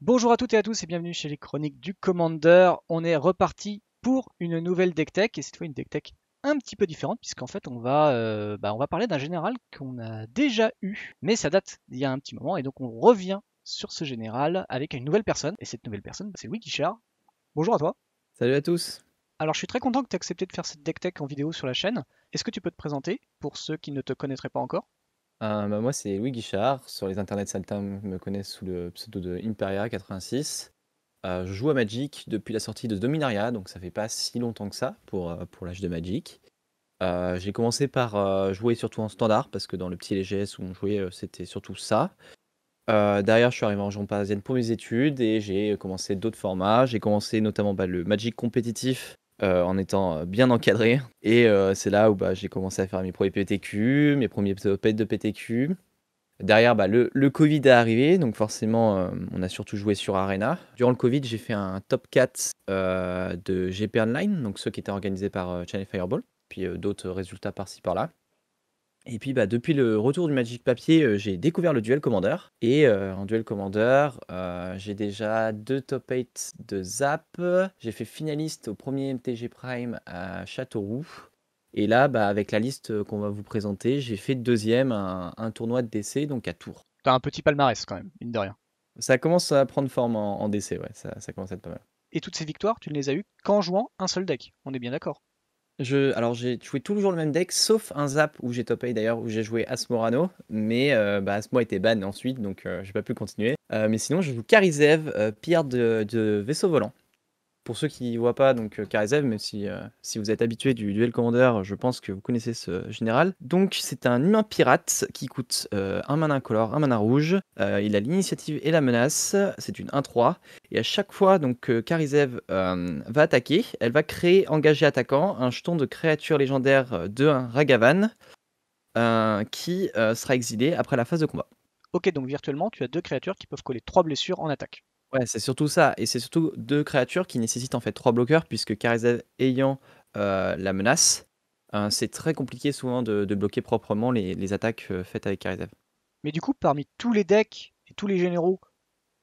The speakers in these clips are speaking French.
Bonjour à toutes et à tous et bienvenue chez les Chroniques du Commander. On est reparti pour une nouvelle deck tech et cette fois une deck tech un petit peu différente puisqu'en fait on va parler d'un général qu'on a déjà eu, mais ça date d'il y a un petit moment et donc on revient sur ce général avec une nouvelle personne et cette nouvelle personne c'est Louis Guichard. Bonjour à toi. Salut à tous. Alors je suis très content que tu aies accepté de faire cette deck tech en vidéo sur la chaîne. Est-ce que tu peux te présenter pour ceux qui ne te connaîtraient pas encore? Moi, c'est Louis Guichard. Sur les internets, certains me connaissent sous le pseudo de Imperia86. Je joue à Magic depuis la sortie de Dominaria, donc ça fait pas si longtemps que ça pour l'âge de Magic. J'ai commencé par jouer surtout en standard, parce que dans le petit LGS où on jouait, c'était surtout ça. Derrière, je suis arrivé en région parisienne pour mes études et j'ai commencé d'autres formats. J'ai commencé notamment le Magic compétitif en étant bien encadré. Et c'est là où j'ai commencé à faire mes premiers PTQ, mes premiers updates de PTQ. Derrière, le Covid est arrivé, donc forcément, on a surtout joué sur Arena. Durant le Covid, j'ai fait un top 4 de GP Online, donc ceux qui étaient organisés par Channel Fireball, puis d'autres résultats par-ci par-là. Et puis depuis le retour du Magic Papier, j'ai découvert le Duel Commander. Et en Duel Commander, j'ai déjà 2 top 8 de Zap. J'ai fait finaliste au premier MTG Prime à Châteauroux. Et là, avec la liste qu'on va vous présenter, j'ai fait deuxième un tournoi de DC, donc à Tours. T'as un petit palmarès quand même, mine de rien. Ça commence à prendre forme en DC, ouais, ça commence à être pas mal. Et toutes ces victoires, tu ne les as eues qu'en jouant un seul deck, on est bien d'accord. Alors j'ai joué toujours le même deck, sauf un Zap où j'ai topé d'ailleurs, où j'ai joué Asmorano, mais Asmo a été ban ensuite, donc j'ai pas pu continuer. Mais sinon, je joue Karizev, pierre de vaisseau volant. Pour ceux qui ne voient pas, donc Karizev, même si vous êtes habitué du Duel Commander, je pense que vous connaissez ce général. Donc c'est un humain pirate qui coûte un mana incolore, un mana rouge. Il a l'initiative et la menace, c'est une 1-3. Et à chaque fois donc Karizev va attaquer, elle va créer engagé attaquant un jeton de créature légendaire de un Ragavan qui sera exilé après la phase de combat. Ok, donc virtuellement, tu as deux créatures qui peuvent coller 3 blessures en attaque. Ouais, c'est surtout ça, et c'est surtout 2 créatures qui nécessitent en fait 3 bloqueurs, puisque Karizev ayant la menace, c'est très compliqué souvent de bloquer proprement les attaques faites avec Karizev. Mais du coup, parmi tous les decks et tous les généraux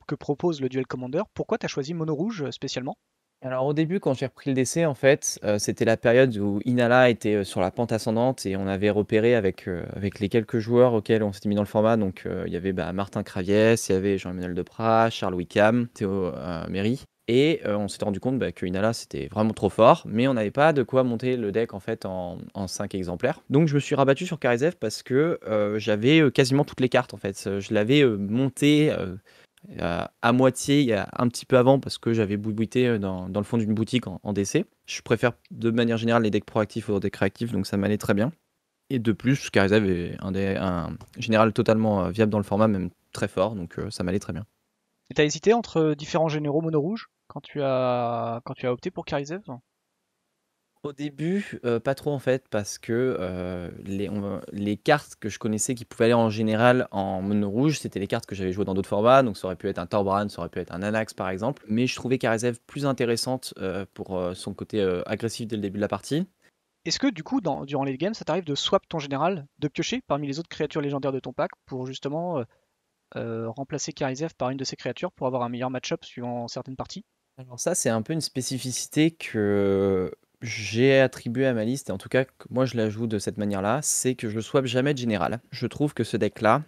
que propose le Duel Commander, pourquoi tu as choisi Mono Rouge spécialement? Alors au début, quand j'ai repris le DC, en fait, c'était la période où Inala était sur la pente ascendante, et on avait repéré avec les quelques joueurs auxquels on s'était mis dans le format, donc il y avait Martin Craviès, il y avait Jean-Emmanuel Deprat, Charles Wickham, Théo Méry. Et on s'était rendu compte que Inala c'était vraiment trop fort, mais on n'avait pas de quoi monter le deck en fait en 5 exemplaires. Donc je me suis rabattu sur Karizev parce que j'avais quasiment toutes les cartes en fait. Je l'avais monté à moitié il y a un petit peu avant parce que j'avais boubouité dans le fond d'une boutique en DC. Je préfère de manière générale les decks proactifs aux decks réactifs, donc ça m'allait très bien. Et de plus, Karizev est un général totalement viable dans le format, même très fort, donc ça m'allait très bien. Et t'as hésité entre différents généraux Mono Rouge quand tu as opté pour Karizev? Au début, pas trop en fait, parce que les cartes que je connaissais qui pouvaient aller en général en mono rouge, c'était les cartes que j'avais jouées dans d'autres formats, donc ça aurait pu être un Torbran, ça aurait pu être un Anax par exemple, mais je trouvais Karizev plus intéressante pour son côté agressif dès le début de la partie. Est-ce que du coup, durant les games, ça t'arrive de swap ton général, de piocher parmi les autres créatures légendaires de ton pack pour justement remplacer Karizev par une de ces créatures pour avoir un meilleur match-up suivant certaines parties? Alors ça, c'est un peu une spécificité que j'ai attribuée à ma liste, et en tout cas que moi je la joue de cette manière-là, c'est que je swap jamais de général. Je trouve que ce deck-là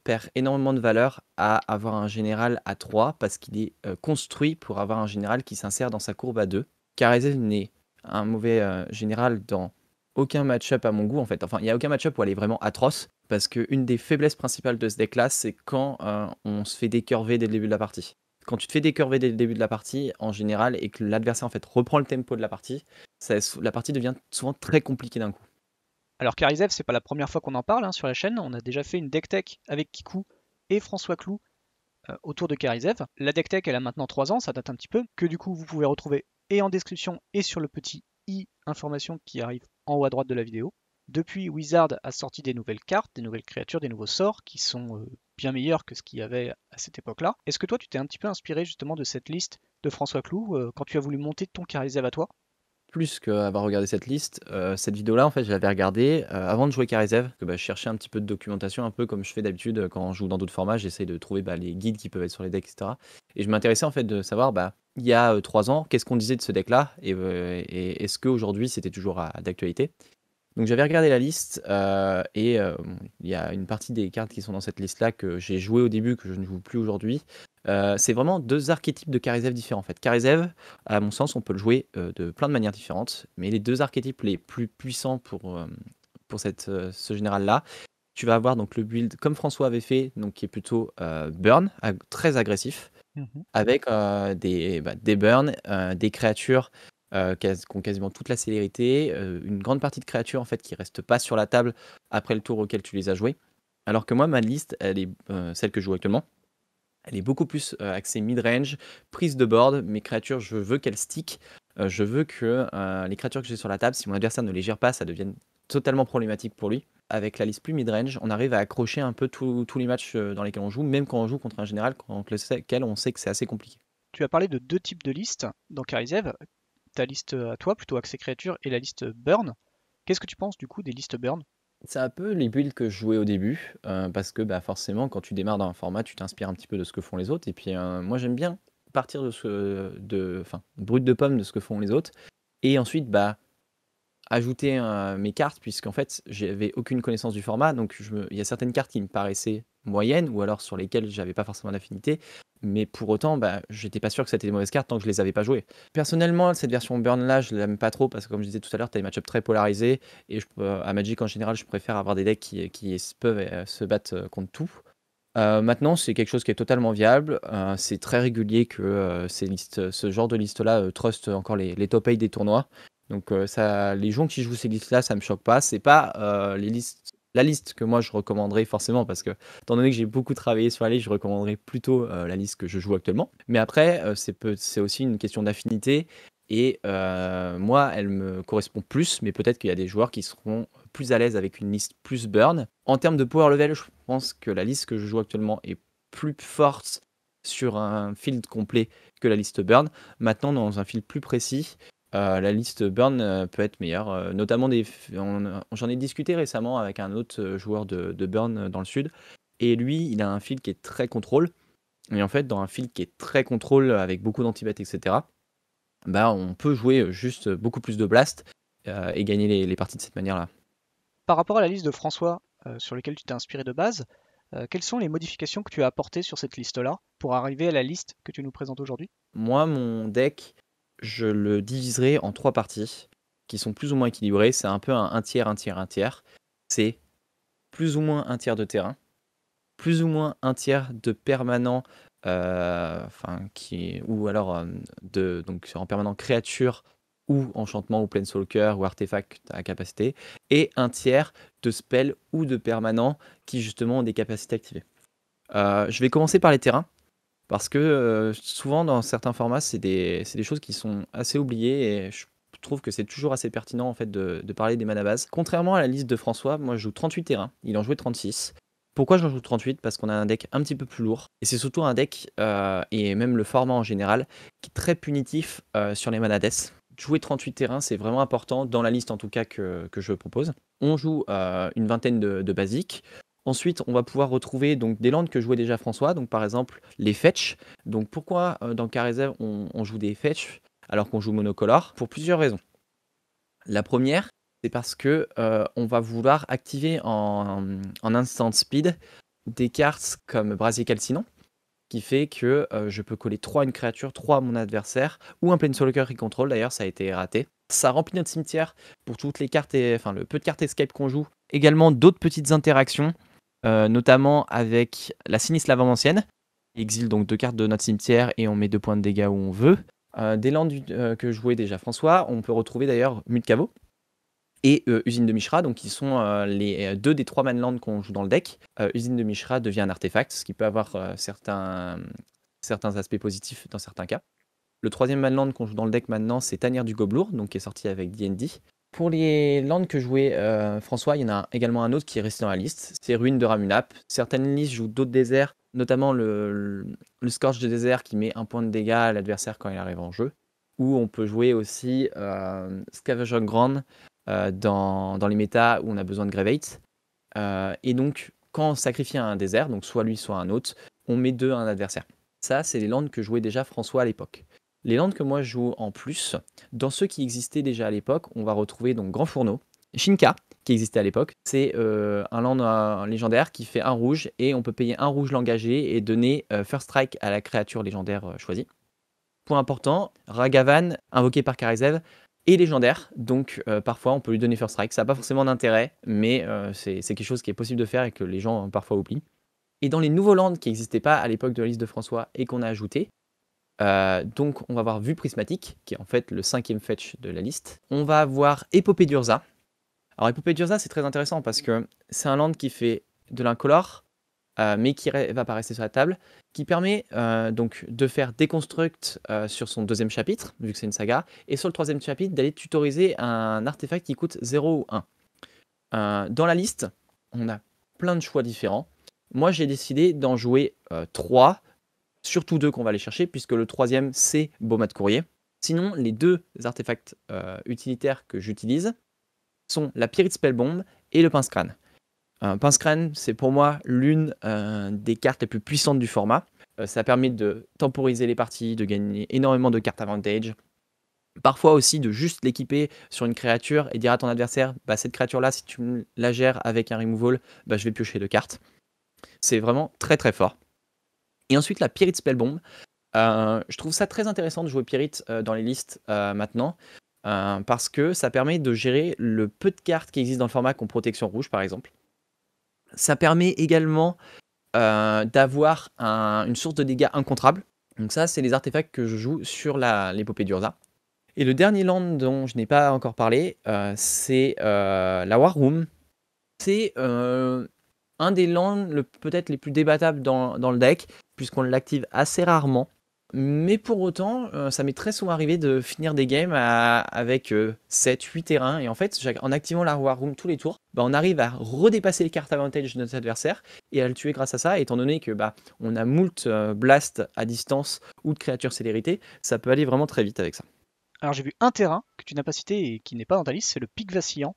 perd énormément de valeur à avoir un général à 3 parce qu'il est construit pour avoir un général qui s'insère dans sa courbe à 2. Karizev n'est un mauvais général dans aucun match-up à mon goût en fait. Enfin, il n'y a aucun match-up où elle est vraiment atroce parce qu'une des faiblesses principales de ce deck-là, c'est quand on se fait décurver dès le début de la partie. Quand tu te fais décurver dès le début de la partie, en général, et que l'adversaire en fait reprend le tempo de la partie, la partie devient souvent très compliquée d'un coup. Alors Karizev, c'est pas la première fois qu'on en parle sur la chaîne. On a déjà fait une deck tech avec Kikou et François Clou autour de Karizev. La deck tech, elle a maintenant 3 ans, ça date un petit peu, que du coup vous pouvez retrouver et en description et sur le petit i information qui arrive en haut à droite de la vidéo. Depuis, Wizard a sorti des nouvelles cartes, des nouvelles créatures, des nouveaux sorts qui sont bien meilleur que ce qu'il y avait à cette époque-là. Est-ce que toi, tu t'es un petit peu inspiré justement de cette liste de François Clou quand tu as voulu monter ton Charisève à toi? Plus qu'avoir regardé cette liste, cette vidéo-là, en fait, je l'avais regardée, avant de jouer Charisève, que, bah, je cherchais un petit peu de documentation, un peu comme je fais d'habitude, quand je joue dans d'autres formats. J'essaie de trouver, bah, les guides qui peuvent être sur les decks et cetera et je m'intéressais, en fait, de savoir, bah, il y a, 3 ans, qu'est-ce qu'on disait de ce deck-là et est-ce qu'aujourd'hui, c'était toujours d'actualité? Donc j'avais regardé la liste, il y a une partie des cartes qui sont dans cette liste-là que j'ai joué au début, que je ne joue plus aujourd'hui. C'est vraiment 2 archétypes de Karizev différents, en fait. Karizev, à mon sens, on peut le jouer, de plein de manières différentes, mais les 2 archétypes les plus puissants pour ce général-là, tu vas avoir donc le build comme François avait fait, donc qui est plutôt, burn, très agressif, Mhm. avec, des burns, des créatures, qui ont quasiment toute la célérité, une grande partie de créatures, en fait, qui restent pas sur la table après le tour auquel tu les as jouées. Alors que moi, ma liste, elle est, celle que je joue actuellement, elle est beaucoup plus, axée mid-range, prise de board. Mes créatures, je veux qu'elles stick, je veux que, les créatures que j'ai sur la table, si mon adversaire ne les gère pas, ça devienne totalement problématique pour lui. Avec la liste plus mid-range, on arrive à accrocher un peu tous les matchs, dans lesquels on joue, même quand on joue contre un général contre lequel on sait que c'est assez compliqué. Tu as parlé de deux types de listes dans Charisève, ta liste à toi, plutôt axée créature, et la liste Burn. Qu'est-ce que tu penses du coup des listes Burn? C'est un peu les builds que je jouais au début, parce que, bah, forcément quand tu démarres dans un format, tu t'inspires un petit peu de ce que font les autres et puis, moi j'aime bien partir brut de pomme de ce que font les autres et ensuite, bah, ajouter, mes cartes puisqu'en fait, j'avais aucune connaissance du format, donc il y a certaines cartes qui me paraissaient moyennes ou alors sur lesquelles j'avais pas forcément d'affinité, mais pour autant, bah, j'étais pas sûr que c'était des mauvaises cartes tant que je les avais pas jouées. Personnellement, cette version burn-là, je l'aime pas trop parce que comme je disais tout à l'heure, tu as des match-ups très polarisés et à Magic en général, je préfère avoir des decks qui peuvent, se battre, contre tout. Maintenant, c'est quelque chose qui est totalement viable, c'est très régulier que, ce genre de liste-là, trust encore les top 8 des tournois. Donc, les gens qui jouent ces listes-là, ça me choque pas. C'est pas, la liste que moi je recommanderais forcément parce que, étant donné que j'ai beaucoup travaillé sur la liste, je recommanderais plutôt, la liste que je joue actuellement. Mais après, c'est aussi une question d'affinité et moi, elle me correspond plus, mais peut-être qu'il y a des joueurs qui seront plus à l'aise avec une liste plus burn. En termes de power level, je pense que la liste que je joue actuellement est plus forte sur un field complet que la liste burn. Maintenant, dans un field plus précis, la liste burn peut être meilleure. Notamment, j'en ai discuté récemment avec un autre joueur de burn dans le sud. Et lui, il a un field qui est très contrôle. Et en fait, dans un field qui est très contrôle avec beaucoup d'anti-bet, etc., bah, on peut jouer juste beaucoup plus de blast et gagner les parties de cette manière-là. Par rapport à la liste de François sur laquelle tu t'es inspiré de base, quelles sont les modifications que tu as apportées sur cette liste-là pour arriver à la liste que tu nous présentes aujourd'hui? Moi, mon deck, je le diviserai en 3 parties qui sont plus ou moins équilibrées. C'est un peu un tiers, un tiers, un tiers. C'est plus ou moins un tiers de terrain, plus ou moins un tiers de permanent, ou alors donc en permanent créature ou enchantement ou planeswalker ou artefact à capacité, et un tiers de spell ou de permanent qui justement ont des capacités activées. Je vais commencer par les terrains. Parce que, souvent dans certains formats, c'est des choses qui sont assez oubliées et je trouve que c'est toujours assez pertinent en fait de parler des mana bases. Contrairement à la liste de François, moi je joue 38 terrains, il en jouait 36. Pourquoi j'en joue 38? Parce qu'on a un deck un petit peu plus lourd et c'est surtout un deck, et même le format en général, qui est très punitif, sur les mana death. Jouer 38 terrains, c'est vraiment important dans la liste en tout cas que je propose. On joue, une vingtaine de basiques. Ensuite, on va pouvoir retrouver donc des landes que jouait déjà François, donc par exemple les fetch. Donc pourquoi dans Karazev on joue des fetch alors qu'on joue monocolore? Pour plusieurs raisons. La première, c'est parce que on va vouloir activer en instant speed des cartes comme Brasier Calcinant, qui fait que je peux coller 3 à une créature, 3 à mon adversaire, ou un Planeswalker qui contrôle, d'ailleurs ça a été raté. Ça remplit notre cimetière pour toutes les cartes, enfin le peu de cartes escape qu'on joue. Également d'autres petites interactions, notamment avec la Sinistre Lave ancienne. Il exile donc 2 cartes de notre cimetière et on met 2 points de dégâts où on veut. Des landes que jouait déjà François, on peut retrouver d'ailleurs Mute Caveau et Usine de Mishra, donc qui sont les 2 des 3 manlands qu'on joue dans le deck. Usine de Mishra devient un artefact, ce qui peut avoir certains aspects positifs dans certains cas. Le troisième manland qu'on joue dans le deck maintenant, c'est Tanière du Gobelour, donc qui est sorti avec D&D. Pour les landes que jouait François, il y en a également un autre qui est resté dans la liste, c'est Ruines de Ramunap. Certaines listes jouent d'autres déserts, notamment le Scorch de désert qui met un point de dégâts à l'adversaire quand il arrive en jeu. Ou on peut jouer aussi Scavenger Ground dans les méta où on a besoin de Gravate. Et donc, quand on sacrifie un désert, donc soit lui, soit un autre, on met 2 à un adversaire. Ça, c'est les landes que jouait déjà François à l'époque. Les landes que moi je joue en plus, dans ceux qui existaient déjà à l'époque, on va retrouver donc Grand Fourneau, Shinka, qui existait à l'époque. C'est un land légendaire qui fait un rouge et on peut payer un rouge l'engagé et donner First Strike à la créature légendaire choisie. Point important, Ragavan, invoqué par Karizev, est légendaire, donc parfois on peut lui donner First Strike. Ça n'a pas forcément d'intérêt, mais c'est quelque chose qui est possible de faire et que les gens parfois oublient. Et dans les nouveaux lands qui n'existaient pas à l'époque de la liste de François et qu'on a ajouté, donc on va avoir Vue Prismatique, qui est en fait le 5e fetch de la liste. On va avoir Épopée d'Urza. Alors Épopée d'Urza, c'est très intéressant parce que c'est un land qui fait de l'incolore, mais qui va pas rester sur la table, qui permet donc de faire Déconstruct sur son 2e chapitre, vu que c'est une saga, et sur le 3e chapitre d'aller tutoriser un artefact qui coûte 0 ou 1. Dans la liste, on a plein de choix différents. Moi, j'ai décidé d'en jouer 3, surtout 2 qu'on va aller chercher, puisque le 3e, c'est Baumat de Courrier. Sinon, les 2 artefacts utilitaires que j'utilise sont la Pyrite Spellbomb et le Pince-Crâne. Pince-Crâne, c'est pour moi l'une des cartes les plus puissantes du format. Ça permet de temporiser les parties, de gagner énormément de cartes advantage. Parfois aussi de juste l'équiper sur une créature et dire à ton adversaire, bah, cette créature-là, si tu la gères avec un removal, bah, je vais piocher 2 cartes. C'est vraiment très très fort. Et ensuite, la Pyrite Spellbomb. Je trouve ça très intéressant de jouer Pyrite dans les listes maintenant, parce que ça permet de gérer le peu de cartes qui existent dans le format comme protection rouge, par exemple. Ça permet également d'avoir une source de dégâts incontrable. Donc ça, c'est les artefacts que je joue sur l'épopée d'Urza. Et le dernier land dont je n'ai pas encore parlé, c'est la War Room. C'est un des lands peut-être les plus débattables dans le deck, puisqu'on l'active assez rarement. Mais pour autant, ça m'est très souvent arrivé de finir des games avec 7-8 terrains. Et en fait, en activant la War Room tous les tours, bah, on arrive à redépasser les cartes advantage de notre adversaire et à le tuer grâce à ça. Étant donné que bah, on a moult blast à distance ou de créatures célérité, ça peut aller vraiment très vite avec ça. Alors j'ai vu un terrain que tu n'as pas cité et qui n'est pas dans ta liste, c'est le Pic Vacillant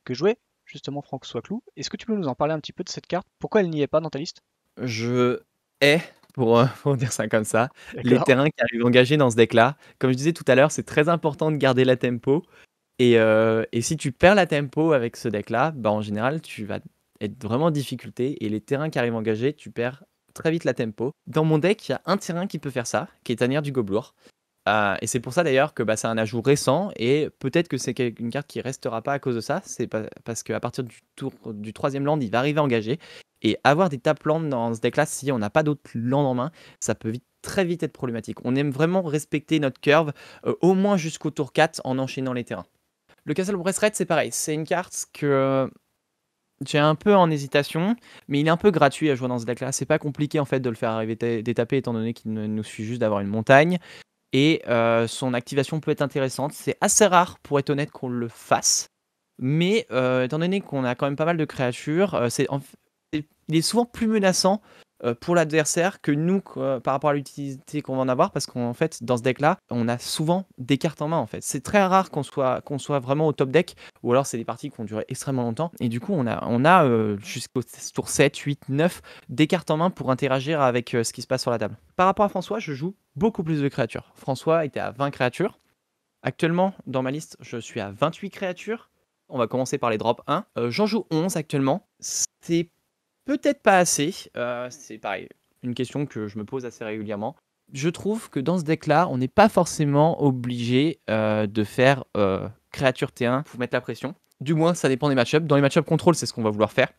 que jouait justement François Clou. Est-ce que tu peux nous en parler un petit peu de cette carte? Pourquoi elle n'y est pas dans ta liste? Je hais, pour dire ça comme ça, les D'accord. terrains qui arrivent engagés dans ce deck-là. Comme je disais tout à l'heure, c'est très important de garder la tempo. Et si tu perds la tempo avec ce deck-là, bah, en général, tu vas être vraiment en difficulté. Et les terrains qui arrivent engagés, tu perds très vite la tempo. Dans mon deck, il y a un terrain qui peut faire ça, qui est Tanière du Gobelour. Et c'est pour ça d'ailleurs que bah, c'est un ajout récent. Et peut-être que c'est une carte qui restera pas à cause de ça. C'est parce qu'à partir du 3e land, il va arriver engagé. Et avoir des tap lands dans ce deck-là, si on n'a pas d'autres lands en main, ça peut très vite être problématique. On aime vraiment respecter notre curve, au moins jusqu'au tour 4 en enchaînant les terrains. Le Castle Bressred, c'est pareil. C'est une carte que j'ai un peu en hésitation, mais il est un peu gratuit à jouer dans ce deck-là. C'est pas compliqué en fait de le faire arriver d'étaper, étant donné qu'il nous suffit juste d'avoir une montagne. Et son activation peut être intéressante. C'est assez rare, pour être honnête, qu'on le fasse. Mais étant donné qu'on a quand même pas mal de créatures, il est souvent plus menaçant pour l'adversaire que nous par rapport à l'utilité qu'on va en avoir, parce qu'en fait dans ce deck là on a souvent des cartes en main. En fait c'est très rare qu'on soit vraiment au top deck, ou alors c'est des parties qui vont durer extrêmement longtemps, et du coup on a jusqu'au tour 7, 8, 9 des cartes en main pour interagir avec ce qui se passe sur la table. Par rapport à François, je joue beaucoup plus de créatures. François était à 20 créatures. Actuellement dans ma liste je suis à 28 créatures. On va commencer par les drop 1. J'en joue 11 actuellement. C'est peut-être pas assez, c'est pareil, une question que je me pose assez régulièrement. Je trouve que dans ce deck-là, on n'est pas forcément obligé de faire créature T1 pour mettre la pression. Du moins, ça dépend des match-ups. Dans les match-ups contrôle, c'est ce qu'on va vouloir faire.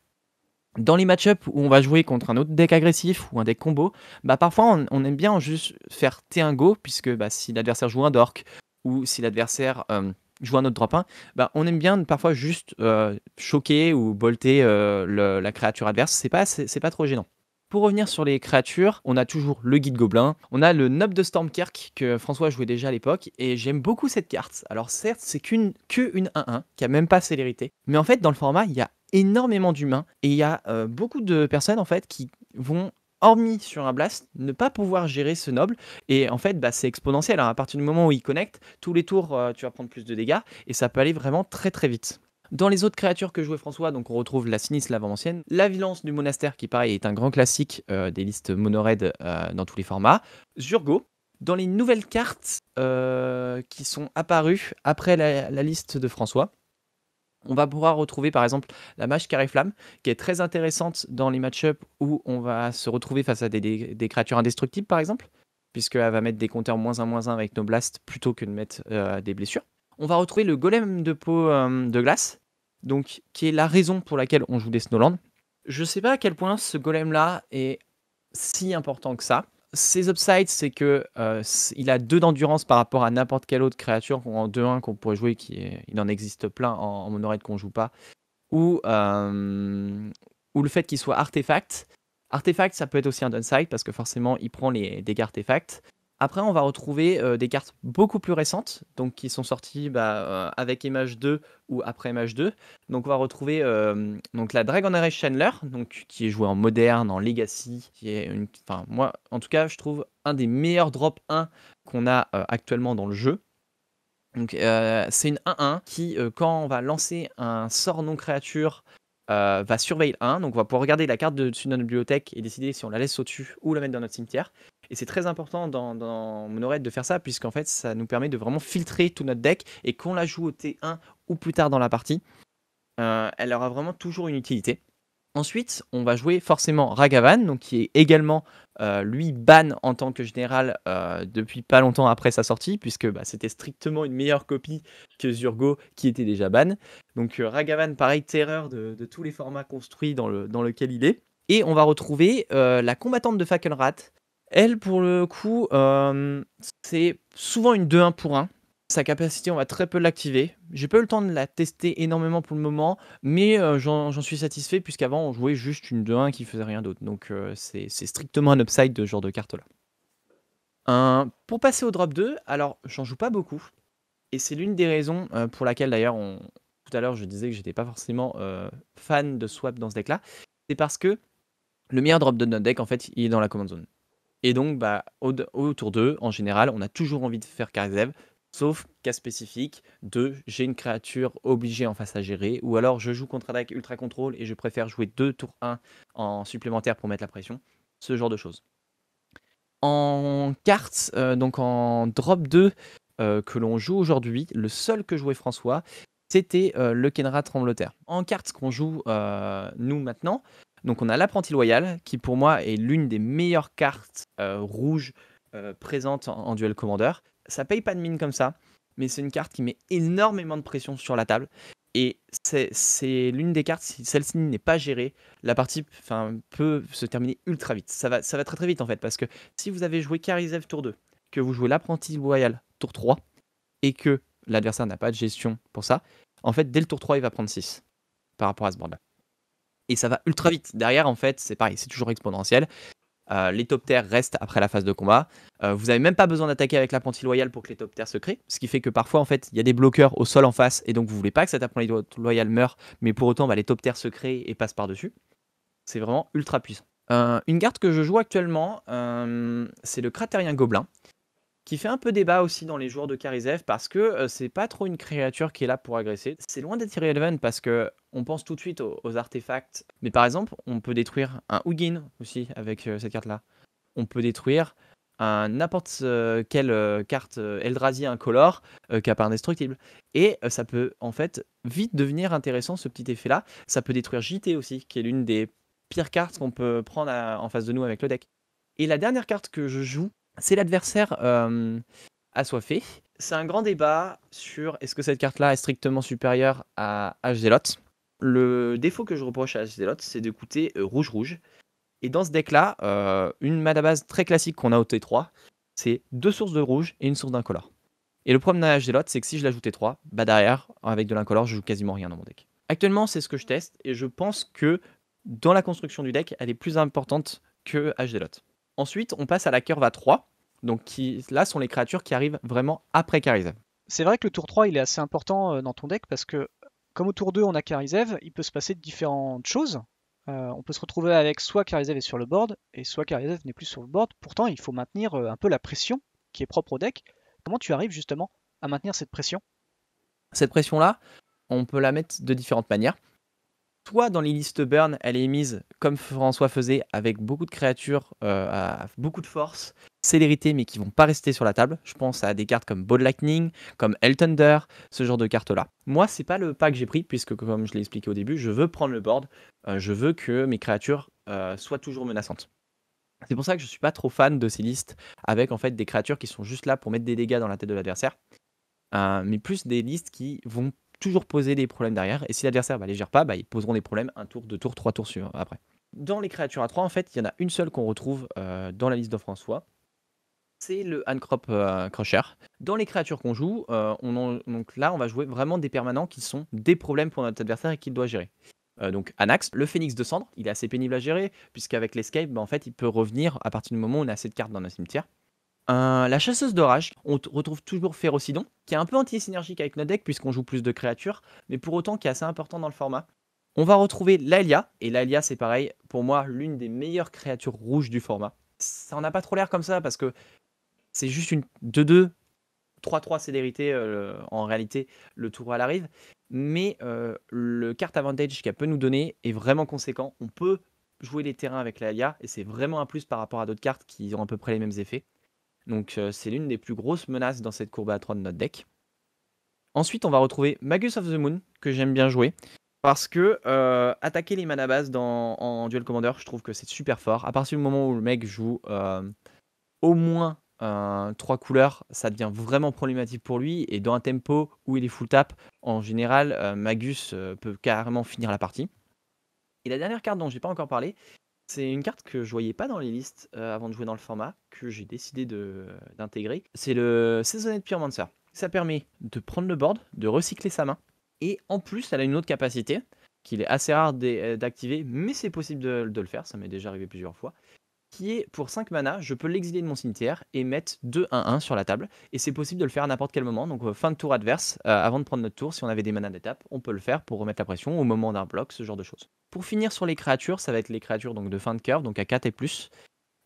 Dans les match-ups où on va jouer contre un autre deck agressif ou un deck combo, bah parfois on aime bien juste faire T1 go, puisque bah, si l'adversaire joue un dork ou si l'adversaire joue un autre drop 1, bah, on aime bien parfois juste choquer ou bolter la créature adverse. C'est pas trop gênant. Pour revenir sur les créatures, on a toujours le guide gobelin, on a le Nob de Stormkirk que François jouait déjà à l'époque, et j'aime beaucoup cette carte. Alors certes, c'est qu'une 1-1, qui a même pas célérité, mais en fait dans le format, il y a énormément d'humains, et il y a beaucoup de personnes en fait qui vont, hormis sur un blast, ne pas pouvoir gérer ce noble, et en fait c'est exponentiel, hein. À partir du moment où il connecte, tous les tours tu vas prendre plus de dégâts, et ça peut aller vraiment très très vite. Dans les autres créatures que jouait François, donc on retrouve la Sinistre Lave ancienne, la Violence du Monastère qui pareil est un grand classique des listes mono-red dans tous les formats, Zurgo. Dans les nouvelles cartes qui sont apparues après la liste de François, on va pouvoir retrouver par exemple la Mage Carré Flamme, qui est très intéressante dans les match-ups où on va se retrouver face à des créatures indestructibles par exemple, puisqu'elle va mettre des compteurs -1/-1 avec nos blasts plutôt que de mettre des blessures. On va retrouver le Golem de peau de glace, donc qui est la raison pour laquelle on joue des Snowlands. Je sais pas à quel point ce golem-là est si important que ça. Ses upsides, c'est que il a 2 d'endurance par rapport à n'importe quelle autre créature en 2-1 qu'on pourrait jouer, il en existe plein en mono-red qu'on joue pas, ou le fait qu'il soit artefact. Artefact, ça peut être aussi un downside parce que forcément, il prend les dégâts artefacts. Après, on va retrouver des cartes beaucoup plus récentes, donc qui sont sorties avec Image 2 ou après Image 2. Donc, on va retrouver donc la Dragon Age Chandler, donc qui est jouée en moderne, en legacy, qui est moi, en tout cas, je trouve un des meilleurs drop 1 qu'on a actuellement dans le jeu. Donc, c'est une 1-1 qui, quand on va lancer un sort non créature, va surveiller 1. Donc, on va pouvoir regarder la carte dessus de notre bibliothèque et décider si on la laisse au-dessus ou la mettre dans notre cimetière. Et c'est très important dans Mono-Red de faire ça, puisqu'en fait, ça nous permet de vraiment filtrer tout notre deck. Et qu'on la joue au T1 ou plus tard dans la partie, elle aura vraiment toujours une utilité. Ensuite, on va jouer forcément Ragavan, donc qui est également lui ban en tant que général depuis pas longtemps après sa sortie, puisque c'était strictement une meilleure copie que Zurgo qui était déjà ban. Donc Ragavan, pareil, terreur de tous les formats construits dans lequel il est. Et on va retrouver la combattante de Fackelrat. Elle, pour le coup, c'est souvent une 2-1 pour 1. Sa capacité, on va très peu l'activer. J'ai pas eu le temps de la tester énormément pour le moment, mais j'en suis satisfait, puisqu'avant, on jouait juste une 2-1 qui faisait rien d'autre. Donc, c'est strictement un upside de ce genre de carte-là. Pour passer au drop 2, alors, j'en joue pas beaucoup. Et c'est l'une des raisons pour laquelle, d'ailleurs, tout à l'heure, je disais que j'étais pas forcément fan de swap dans ce deck-là. C'est parce que le meilleur drop de notre deck, en fait, il est dans la command zone. Et donc, au tour 2, en général, on a toujours envie de faire Karazev, sauf cas spécifique de j'ai une créature obligée en face à gérer, ou alors je joue contre-attaque ultra contrôle et je préfère jouer 2 tours 1 en supplémentaire pour mettre la pression, ce genre de choses. En cartes, donc en drop 2 que l'on joue aujourd'hui, le seul que jouait François, c'était le Kenra Tremblotaire. En cartes qu'on joue nous maintenant, donc on a l'apprenti loyal, qui pour moi est l'une des meilleures cartes rouges présentes en duel commander. Ça paye pas de mine comme ça, mais c'est une carte qui met énormément de pression sur la table. Et c'est l'une des cartes, si celle-ci n'est pas gérée, la partie peut se terminer ultra vite. Ça va très très vite en fait, parce que si vous avez joué Karizev tour 2, que vous jouez l'apprenti loyal tour 3, et que l'adversaire n'a pas de gestion pour ça, en fait dès le tour 3 il va prendre 6 par rapport à ce board là. Et ça va ultra vite. Derrière, en fait, c'est pareil, c'est toujours exponentiel. Les top terres restent après la phase de combat. Vous n'avez même pas besoin d'attaquer avec l'apprenti loyal pour que les top terres se créent. Ce qui fait que parfois, en fait, il y a des bloqueurs au sol en face et donc vous voulez pas que cet apprenti loyal meure, mais pour autant, les top terres se créent et passent par-dessus. C'est vraiment ultra puissant. Une carte que je joue actuellement, c'est le Cratérien Gobelin, qui fait un peu débat aussi dans les joueurs de Karizev parce que c'est pas trop une créature qui est là pour agresser. C'est loin d'être irrelevant parce que on pense tout de suite aux artefacts. Mais par exemple, on peut détruire un Ugin aussi avec cette carte-là. On peut détruire n'importe quelle carte Eldrazi incolore qui n'a pas indestructible. Et ça peut en fait vite devenir intéressant ce petit effet-là. Ça peut détruire JT aussi, qui est l'une des pires cartes qu'on peut prendre en face de nous avec le deck. Et la dernière carte que je joue, c'est l'adversaire assoiffé. C'est un grand débat sur est-ce que cette carte-là est strictement supérieure à H-Zealot. Le défaut que je reproche à H-Zealot, c'est de coûter rouge-rouge. Et dans ce deck-là, une mana base très classique qu'on a au T3, c'est 2 sources de rouge et une source d'incolore. Et le problème d'un H-Zealot, c'est que si je l'ajoute T3, derrière, avec de l'incolore, je joue quasiment rien dans mon deck. Actuellement, c'est ce que je teste, et je pense que dans la construction du deck, elle est plus importante que Hdelot. Ensuite, on passe à la curve à 3, donc là sont les créatures qui arrivent vraiment après Karizev. C'est vrai que le tour 3 il est assez important dans ton deck parce que comme au tour 2 on a Karizev, il peut se passer différentes choses. On peut se retrouver avec soit Karizev est sur le board et soit Karizev n'est plus sur le board. Pourtant il faut maintenir un peu la pression qui est propre au deck. Comment tu arrives justement à maintenir cette pression? Cette pression-là, on peut la mettre de différentes manières. Soit dans les listes burn, elle est mise comme François faisait, avec beaucoup de créatures, à beaucoup de force, célérité, mais qui vont pas rester sur la table. Je pense à des cartes comme Ball Lightning, comme Elthunder, ce genre de cartes-là. Moi, c'est pas le pas que j'ai pris, puisque comme je l'ai expliqué au début, je veux prendre le board, je veux que mes créatures soient toujours menaçantes. C'est pour ça que je suis pas trop fan de ces listes avec en fait des créatures qui sont juste là pour mettre des dégâts dans la tête de l'adversaire, mais plus des listes qui vont toujours poser des problèmes derrière. Et si l'adversaire les gère pas, ils poseront des problèmes un tour, deux tours, trois tours après. Dans les créatures à 3, en fait, il y en a une seule qu'on retrouve dans la liste de François. C'est le Handcrop Crusher. Dans les créatures qu'on joue, donc là, on va jouer vraiment des permanents qui sont des problèmes pour notre adversaire et qu'il doit gérer. Donc Anax, le Phénix de Cendre, il est assez pénible à gérer, puisqu'avec l'Escape, en fait, il peut revenir à partir du moment où on a assez de cartes dans notre cimetière. La chasseuse d'orage, on retrouve toujours Férocidon, qui est un peu anti-synergique avec notre deck puisqu'on joue plus de créatures, mais pour autant qui est assez important dans le format. On va retrouver l'Aelia, et l'Aelia c'est pareil, pour moi l'une des meilleures créatures rouges du format. Ça en a pas trop l'air comme ça parce que c'est juste une 2-2, 3-3 célérité en réalité, le tour à l'arrive, mais le card advantage qu'elle peut nous donner est vraiment conséquent. On peut jouer les terrains avec l'Aelia, et c'est vraiment un plus par rapport à d'autres cartes qui ont à peu près les mêmes effets. Donc c'est l'une des plus grosses menaces dans cette courbe à 3 de notre deck. Ensuite, on va retrouver Magus of the Moon, que j'aime bien jouer. Parce que attaquer les mana bases en Duel Commander, je trouve que c'est super fort. À partir du moment où le mec joue au moins 3 couleurs, ça devient vraiment problématique pour lui. Et dans un tempo où il est full tap, en général, Magus peut carrément finir la partie. Et la dernière carte dont j'ai pas encore parlé, c'est une carte que je voyais pas dans les listes avant de jouer dans le format, que j'ai décidé d'intégrer. C'est le Seasoned Pyromancer. Ça permet de prendre le board, de recycler sa main, et en plus, elle a une autre capacité, qu'il est assez rare d'activer, mais c'est possible de le faire, ça m'est déjà arrivé plusieurs fois, qui est pour 5 mana, je peux l'exiler de mon cimetière et mettre 2-1-1 sur la table, et c'est possible de le faire à n'importe quel moment, donc fin de tour adverse, avant de prendre notre tour, si on avait des manas d'étape, on peut le faire pour remettre la pression au moment d'un bloc, ce genre de choses. Pour finir sur les créatures, ça va être les créatures donc, de fin de curve, donc à 4 et plus.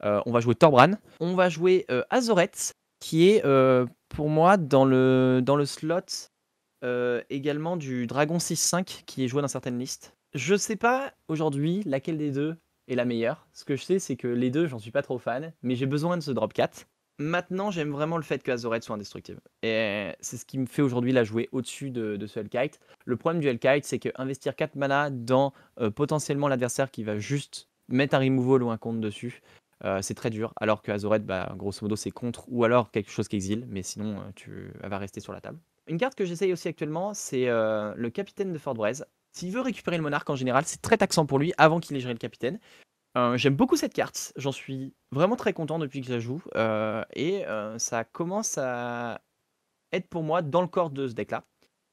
On va jouer Torbran, on va jouer Azoret, qui est pour moi dans le slot également du Dragon 6-5 qui est joué dans certaines listes. Je sais pas aujourd'hui laquelle des deux est la meilleure. Ce que je sais, c'est que les deux, j'en suis pas trop fan, mais j'ai besoin de ce drop 4. Maintenant, j'aime vraiment le fait que Azoret soit indestructible. Et c'est ce qui me fait aujourd'hui la jouer au-dessus de ce Hellkite. Le problème du Hellkite, c'est que investir 4 mana dans potentiellement l'adversaire qui va juste mettre un removal ou un contre dessus, c'est très dur. Alors que Azoret, grosso modo, c'est contre ou alors quelque chose qui exile, mais sinon, elle va rester sur la table. Une carte que j'essaye aussi actuellement, c'est le capitaine de Fort Braise. S'il veut récupérer le monarque en général, c'est très taxant pour lui avant qu'il ait géré le capitaine. J'aime beaucoup cette carte, j'en suis vraiment très content depuis que je la joue, et ça commence à être pour moi dans le corps de ce deck-là.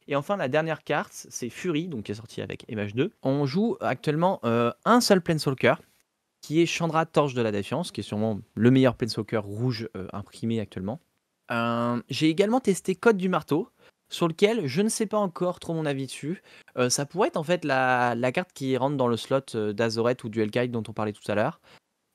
Et enfin, la dernière carte, c'est Fury, donc qui est sortie avec MH2. On joue actuellement un seul Planeswalker, qui est Chandra, Torche de la Défiance, qui est sûrement le meilleur Planeswalker rouge imprimé actuellement. J'ai également testé Code du Marteau, sur lequel je ne sais pas encore trop mon avis dessus. Ça pourrait être en fait la carte qui rentre dans le slot d'Azoret ou du Hellkite dont on parlait tout à l'heure.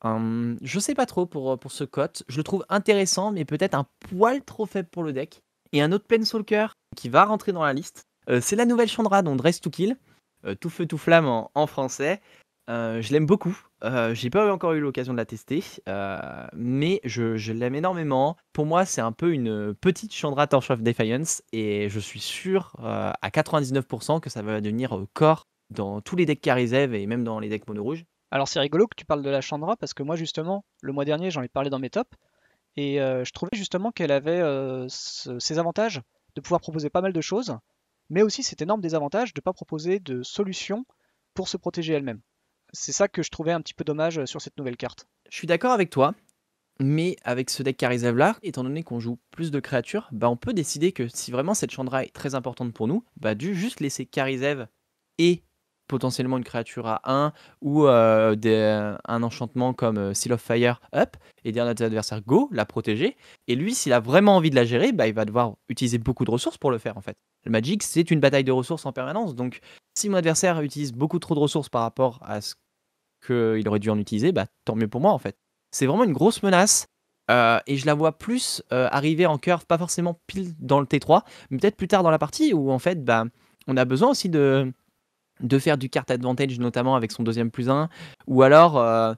Je sais pas trop pour ce code. Je le trouve intéressant, mais peut-être un poil trop faible pour le deck. Et un autre Planeswalker qui va rentrer dans la liste, c'est la nouvelle Chandra, donc Dress to Kill. Tout feu, tout flamme en français. Je l'aime beaucoup. J'ai pas encore eu l'occasion de la tester, mais je l'aime énormément. Pour moi, c'est un peu une petite Chandra Torch of Defiance, et je suis sûr à 99% que ça va devenir core dans tous les decks Karizev et même dans les decks mono rouge. Alors c'est rigolo que tu parles de la Chandra parce que moi justement, le mois dernier j'en ai parlé dans mes tops et je trouvais justement qu'elle avait ces avantages de pouvoir proposer pas mal de choses, mais aussi cet énorme désavantage de ne pas proposer de solution pour se protéger elle-même. C'est ça que je trouvais un petit peu dommage sur cette nouvelle carte. Je suis d'accord avec toi, mais avec ce deck Karizev là, étant donné qu'on joue plus de créatures, on peut décider que si vraiment cette Chandra est très importante pour nous, dû juste laisser Karizev et potentiellement une créature à 1 ou un enchantement comme Seal of Fire up et dire à notre adversaire go, la protéger. Et lui, s'il a vraiment envie de la gérer, bah, il va devoir utiliser beaucoup de ressources pour le faire en fait. Le Magic, c'est une bataille de ressources en permanence. Donc si mon adversaire utilise beaucoup trop de ressources par rapport à ce qu'il aurait dû en utiliser, bah, tant mieux pour moi en fait. C'est vraiment une grosse menace. Et je la vois plus arriver en curve, pas forcément pile dans le T3, mais peut-être plus tard dans la partie où en fait, bah, on a besoin aussi de faire du card advantage, notamment avec son deuxième +1, ou alors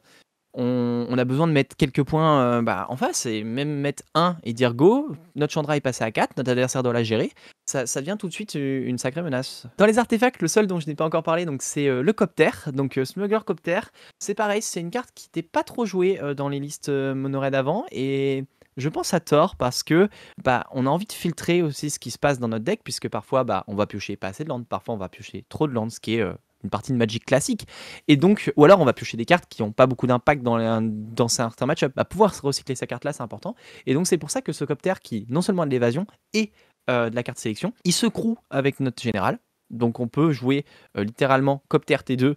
on a besoin de mettre quelques points bah, en face, et même mettre 1 et dire go, notre Chandra est passé à 4, notre adversaire doit la gérer, ça devient tout de suite une sacrée menace. Dans les artefacts, le seul dont je n'ai pas encore parlé, donc c'est le Copter, donc Smuggler Copter, c'est pareil, c'est une carte qui n'était pas trop jouée dans les listes mono-red avant, et je pense à tort parce que bah, on a envie de filtrer aussi ce qui se passe dans notre deck, puisque parfois bah, on va piocher pas assez de land, parfois on va piocher trop de land, ce qui est une partie de Magic classique. Et donc, ou alors on va piocher des cartes qui n'ont pas beaucoup d'impact dans certains match-up. Bah, pouvoir recycler sa carte là, c'est important. Et donc c'est pour ça que ce Copter qui non seulement a de l'évasion et de la carte sélection, il se crew avec notre général. Donc on peut jouer littéralement Copter T2,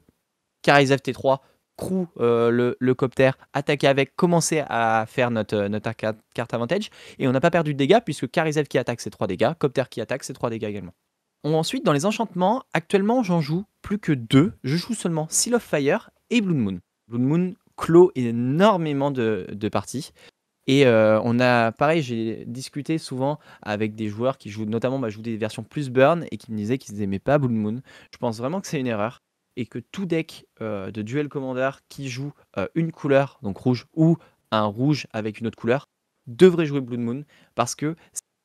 Karizev T3, crew le Copter, attaquer avec, commencer à faire notre carte advantage. Et on n'a pas perdu de dégâts puisque Karizev qui attaque c'est 3 dégâts, Copter qui attaque c'est 3 dégâts également. Ensuite, dans les enchantements, actuellement, j'en joue plus que 2. Je joue seulement Seal of Fire et Blood Moon. Blood Moon clôt énormément de parties. Et on a, pareil, j'ai discuté souvent avec des joueurs qui jouent, notamment, bah, jouent des versions plus burn et qui me disaient qu'ils n'aimaient pas Blood Moon. Je pense vraiment que c'est une erreur et que tout deck de Duel Commander qui joue une couleur, donc rouge, ou un rouge avec une autre couleur, devrait jouer Blood Moon parce que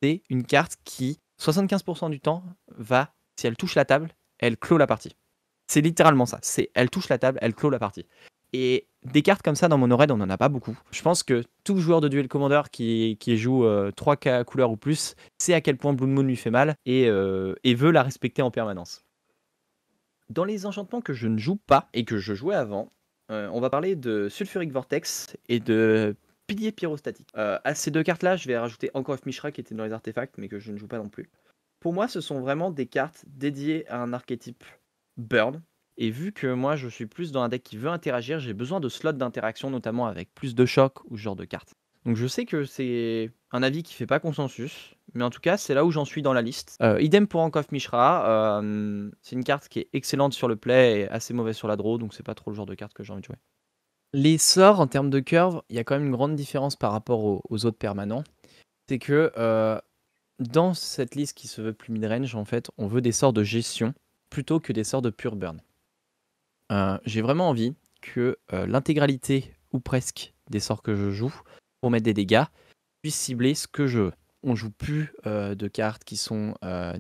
c'est une carte qui 75% du temps va, si elle touche la table, elle clôt la partie. C'est littéralement ça. C'est elle touche la table, elle clôt la partie. Et des cartes comme ça dans Mono-Red, on n'en a pas beaucoup. Je pense que tout joueur de Duel Commander qui joue 3 couleurs ou plus sait à quel point Blood Moon lui fait mal et veut la respecter en permanence. Dans les enchantements que je ne joue pas et que je jouais avant, on va parler de Sulfuric Vortex et de Pilier Pyrostatique. À ces deux cartes-là, je vais rajouter Anchor of Mishra qui était dans les artefacts, mais que je ne joue pas non plus. Pour moi, ce sont vraiment des cartes dédiées à un archétype burn. Et vu que moi, je suis plus dans un deck qui veut interagir, j'ai besoin de slots d'interaction, notamment avec plus de choc ou ce genre de cartes. Donc je sais que c'est un avis qui fait pas consensus, mais en tout cas, c'est là où j'en suis dans la liste. Idem pour Anchor of Mishra. C'est une carte qui est excellente sur le play et assez mauvaise sur la draw, donc c'est pas trop le genre de carte que j'ai envie de jouer. Les sorts, en termes de curve, il y a quand même une grande différence par rapport aux autres permanents. C'est que dans cette liste qui se veut plus mid-range, en fait, on veut des sorts de gestion plutôt que des sorts de pure burn. J'ai vraiment envie que l'intégralité, ou presque, des sorts que je joue pour mettre des dégâts puisse cibler ce que je veux. On joue plus de cartes qui sont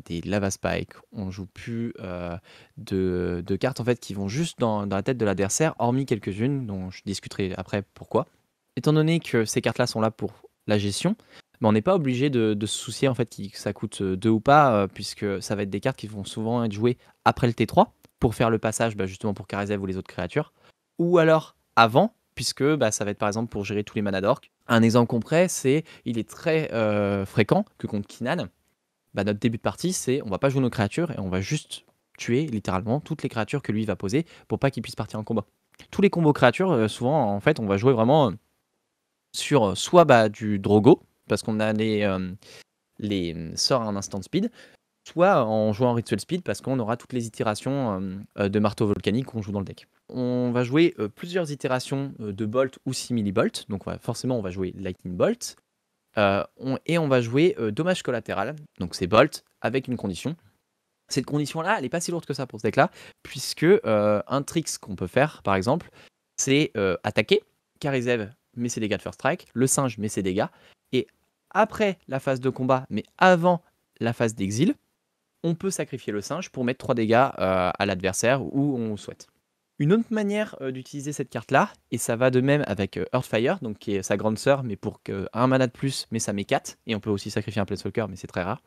des Lava Spike, on joue plus de cartes en fait qui vont juste dans la tête de l'adversaire, hormis quelques-unes dont je discuterai après pourquoi. Étant donné que ces cartes-là sont là pour la gestion, mais on n'est pas obligé de se soucier en fait que ça coûte 2 ou pas, puisque ça va être des cartes qui vont souvent être jouées après le T3 pour faire le passage justement pour Karizev ou les autres créatures, ou alors avant, puisque ça va être par exemple pour gérer tous les mana d'orc. Un exemple concret, c'est il est très fréquent que contre Kinan, notre début de partie, c'est on va pas jouer nos créatures et on va juste tuer littéralement toutes les créatures que lui va poser pour pas qu'il puisse partir en combat. Tous les combos créatures, souvent en fait, on va jouer vraiment sur soit du Drogo, parce qu'on a les sorts en instant speed, soit en jouant en ritual speed parce qu'on aura toutes les itérations de marteau volcanique qu'on joue dans le deck. On va jouer plusieurs itérations de Bolt ou Simili-Bolt, donc forcément on va jouer Lightning Bolt, et on va jouer Dommage collatéral, donc c'est Bolt avec une condition. Cette condition-là, elle n'est pas si lourde que ça pour ce deck-là, puisque un trick qu'on peut faire, par exemple, c'est attaquer, Karizev met ses dégâts de First Strike, le singe met ses dégâts, et après la phase de combat, mais avant la phase d'exil, on peut sacrifier le singe pour mettre 3 dégâts à l'adversaire où on souhaite. Une autre manière d'utiliser cette carte-là, et ça va de même avec Earthfire, donc qui est sa grande sœur, mais pour un mana de plus, mais ça met 4, et on peut aussi sacrifier un Planeswalker, mais c'est très rare.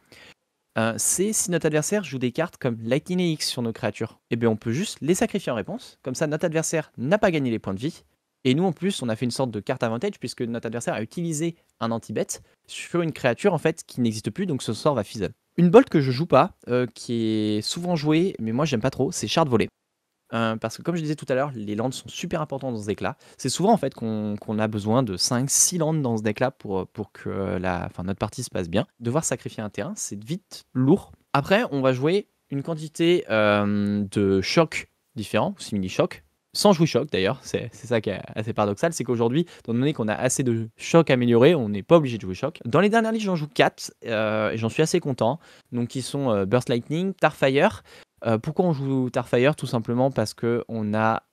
C'est si notre adversaire joue des cartes comme Lightning EX sur nos créatures, et bien on peut juste les sacrifier en réponse, comme ça notre adversaire n'a pas gagné les points de vie, et nous en plus on a fait une sorte de carte advantage puisque notre adversaire a utilisé un anti-bet sur une créature en fait qui n'existe plus, donc ce sort va fizzle. Une bolt que je joue pas, qui est souvent jouée, mais moi j'aime pas trop, c'est Shard Volley. parce que comme je disais tout à l'heure, les landes sont super importants dans ce deck-là. C'est souvent en fait qu'on a besoin de 5-6 landes dans ce deck-là pour que notre partie se passe bien. Devoir sacrifier un terrain, c'est vite lourd. Après, on va jouer une quantité de chocs différents, simili-chocs, sans jouer choc d'ailleurs, c'est ça qui est assez paradoxal, c'est qu'aujourd'hui, étant donné qu'on a assez de chocs améliorés, on n'est pas obligé de jouer choc. Dans les dernières listes, j'en joue 4, et j'en suis assez content. Donc ils sont Burst Lightning, Starfire. Pourquoi on joue Starfire? Tout simplement parce qu'on a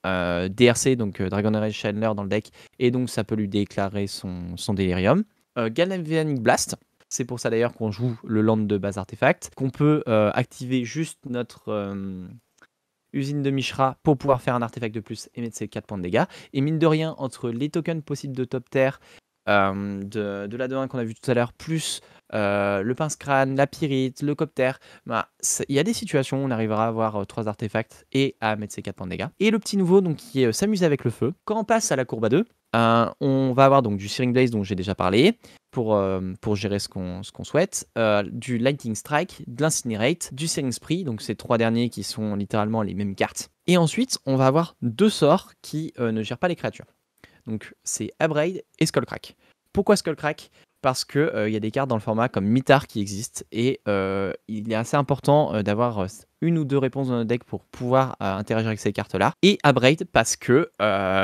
DRC, donc Dragon Rage Chandler dans le deck, et donc ça peut lui déclarer son Delirium. Galvanic Blast, c'est pour ça d'ailleurs qu'on joue le land de base artefact, qu'on peut activer juste notre usine de Mishra pour pouvoir faire un artefact de plus et mettre ses 4 points de dégâts. Et mine de rien, entre les tokens possibles de top tier, de la 2-1 qu'on a vu tout à l'heure, plus le pince-crâne, la pyrite, le copter, il y a des situations où on arrivera à avoir 3 artefacts et à mettre ses 4 points de dégâts. Et le petit nouveau donc, qui est s'amuser avec le feu. Quand on passe à la courbe à 2, on va avoir donc du Searing Blaze dont j'ai déjà parlé pour gérer ce qu'on souhaite, du Lightning Strike, de l'Incinerate, du Searing Spree, donc ces 3 derniers qui sont littéralement les mêmes cartes. Et ensuite, on va avoir 2 sorts qui ne gèrent pas les créatures. Donc c'est Abrade et Skullcrack. Pourquoi Skullcrack? Parce qu'il y a des cartes dans le format comme Mitar qui existent et il est assez important d'avoir une ou deux réponses dans notre deck pour pouvoir interagir avec ces cartes-là. Et Abrade parce que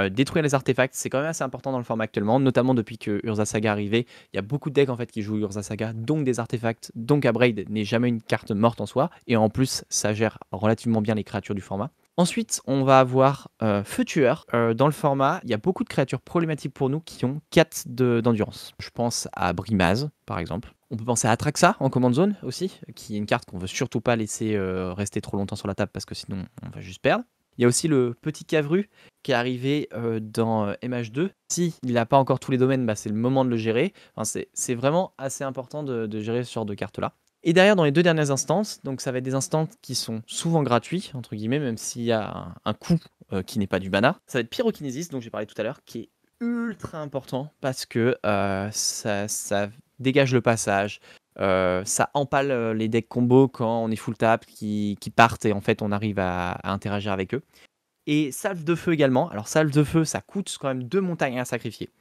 détruire les artefacts, c'est quand même assez important dans le format actuellement, notamment depuis que Urza Saga est arrivé. Il y a beaucoup de decks en fait qui jouent Urza Saga, donc des artefacts, donc Abrade n'est jamais une carte morte en soi, et en plus ça gère relativement bien les créatures du format. Ensuite, on va avoir Feu Tueur. Dans le format, il y a beaucoup de créatures problématiques pour nous qui ont 4 d'endurance. Je pense à Brimaz, par exemple. On peut penser à Atraxa en command zone aussi, qui est une carte qu'on veut surtout pas laisser rester trop longtemps sur la table parce que sinon on va juste perdre. Il y a aussi le petit Cavru qui est arrivé dans MH2. S'il n'a pas encore tous les domaines, c'est le moment de le gérer. Enfin, c'est vraiment assez important de gérer ce genre de cartes-là. Et derrière, dans les 2 dernières instances, donc ça va être des instances qui sont souvent gratuits, entre guillemets, même s'il y a un coût qui n'est pas du mana. Ça va être Pyrokinésis, dont j'ai parlé tout à l'heure, qui est ultra important parce que ça dégage le passage, ça empale les decks combo quand on est full tap, qui partent et en fait on arrive à interagir avec eux. Et Salve de Feu également. Alors Salve de Feu, ça coûte quand même 2 montagnes à sacrifier.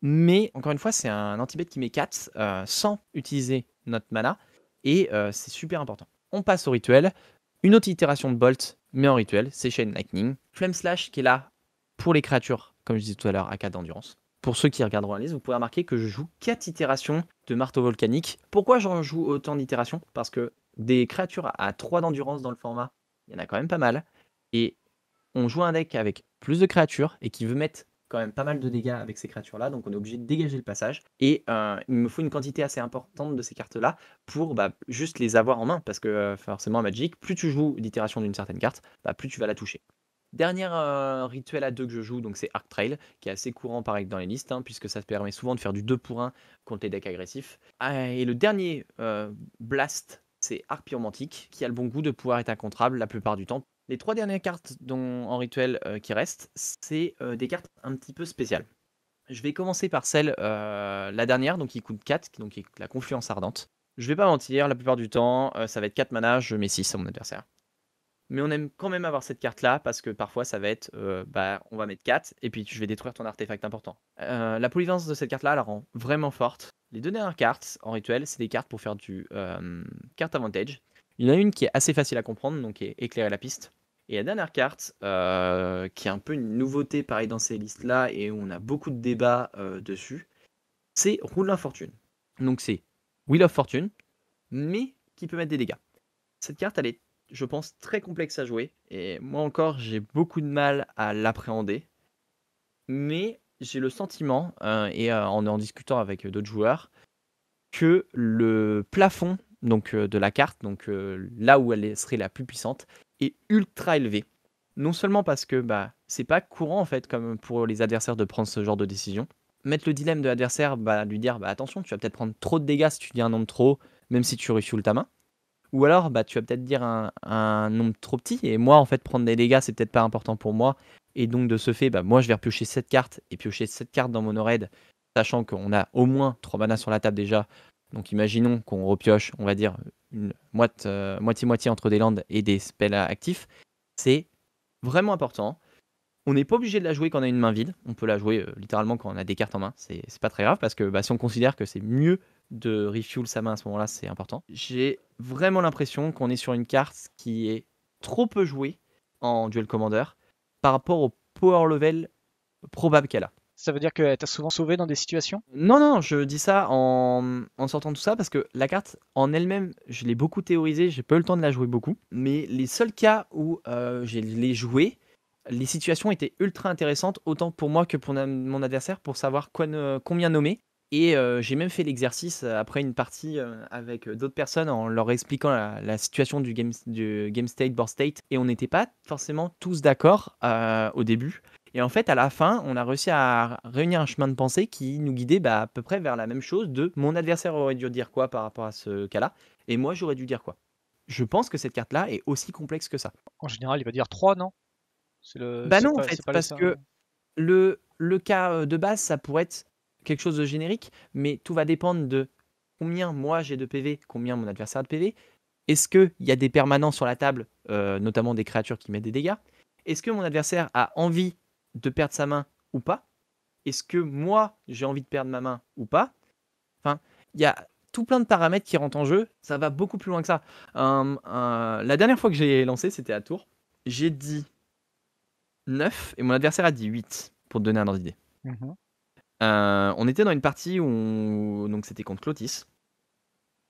Mais encore une fois, c'est un anti-bet qui met 4 sans utiliser notre mana. Et c'est super important. On passe au rituel. Une autre itération de Bolt, mais en rituel, c'est Chain Lightning. Flame Slash qui est là pour les créatures, comme je disais tout à l'heure, à 4 d'endurance. Pour ceux qui regarderont la liste, vous pourrez remarquer que je joue 4 itérations de marteau volcanique. Pourquoi j'en joue autant d'itérations? Parce que des créatures à 3 d'endurance dans le format, il y en a quand même pas mal. Et on joue un deck avec plus de créatures et qui veut mettre quand même pas mal de dégâts avec ces créatures-là, donc on est obligé de dégager le passage. Et il me faut une quantité assez importante de ces cartes-là pour juste les avoir en main, parce que forcément à Magic, plus tu joues l'itération d'une certaine carte, plus tu vas la toucher. Dernier rituel à 2 que je joue, donc c'est Arc Trail, qui est assez courant pareil dans les listes, puisque ça te permet souvent de faire du 2 pour 1 contre les decks agressifs. Et le dernier Blast, c'est Arc Pyromantique, qui a le bon goût de pouvoir être incontrable la plupart du temps. Les 3 dernières cartes en rituel qui restent, c'est des cartes un petit peu spéciales. Je vais commencer par celle, la dernière, donc qui coûte 4, donc qui est la Confluence Ardente. Je vais pas mentir, la plupart du temps, ça va être 4 mana, je mets 6 à mon adversaire. Mais on aime quand même avoir cette carte-là, parce que parfois ça va être, on va mettre 4, et puis je vais détruire ton artefact important. La polyvalence de cette carte-là la rend vraiment forte. Les 2 dernières cartes en rituel, c'est des cartes pour faire du carte advantage. Il y en a une qui est assez facile à comprendre, donc qui est éclairer la piste. Et la dernière carte, qui est un peu une nouveauté pareil dans ces listes-là, et où on a beaucoup de débats dessus, c'est Roule l'infortune. Donc c'est Wheel of Fortune, mais qui peut mettre des dégâts. Cette carte, elle est, je pense, très complexe à jouer, et moi encore, j'ai beaucoup de mal à l'appréhender. Mais j'ai le sentiment, et en discutant avec d'autres joueurs, que le plafond de la carte, là où elle serait la plus puissante, est ultra élevé. Non seulement parce que c'est pas courant en fait comme pour les adversaires de prendre ce genre de décision. Mettre le dilemme de l'adversaire, lui dire attention, tu vas peut-être prendre trop de dégâts si tu dis un nombre trop, même si tu refuel ta main. Ou alors tu vas peut-être dire un nombre trop petit, et moi en fait prendre des dégâts c'est peut-être pas important pour moi. Et donc de ce fait, moi je vais repiocher cette carte et piocher cette carte dans Mono Red, sachant qu'on a au moins 3 manas sur la table déjà. Donc imaginons qu'on repioche, on va dire, une moitié-moitié entre des landes et des spells actifs. C'est vraiment important. On n'est pas obligé de la jouer quand on a une main vide. On peut la jouer littéralement quand on a des cartes en main. C'est pas très grave parce que si on considère que c'est mieux de refuel sa main à ce moment-là, c'est important. J'ai vraiment l'impression qu'on est sur une carte qui est trop peu jouée en Duel Commander par rapport au power level probable qu'elle a. Ça veut dire qu'elle t'a souvent sauvé dans des situations? Non, non, je dis ça en sortant de tout ça parce que la carte en elle-même, je l'ai beaucoup théorisée, j'ai pas eu le temps de la jouer beaucoup. Mais les seuls cas où je l'ai joué, les situations étaient ultra intéressantes, autant pour moi que pour mon adversaire, pour savoir combien nommer. Et j'ai même fait l'exercice après une partie avec d'autres personnes en leur expliquant la situation du game state, board state. Et on n'était pas forcément tous d'accord au début. Et en fait, à la fin, on a réussi à réunir un chemin de pensée qui nous guidait à peu près vers la même chose de mon adversaire aurait dû dire quoi par rapport à ce cas-là, et moi j'aurais dû dire quoi. Je pense que cette carte-là est aussi complexe que ça. En général, il va dire 3, non? Bah non, en fait, C'est pas les parce ça. que le cas de base, ça pourrait être quelque chose de générique, mais tout va dépendre de combien moi j'ai de PV, combien mon adversaire a de PV. Est-ce qu'il y a des permanents sur la table, notamment des créatures qui mettent des dégâts? Est-ce que mon adversaire a envie de perdre sa main ou pas? Est-ce que moi, j'ai envie de perdre ma main ou pas? Enfin, il y a tout plein de paramètres qui rentrent en jeu. Ça va beaucoup plus loin que ça. La dernière fois que j'ai lancé, c'était à Tours. J'ai dit 9 et mon adversaire a dit 8, pour te donner un ordre d'idée. Mhm. On était dans une partie donc c'était contre Clotis.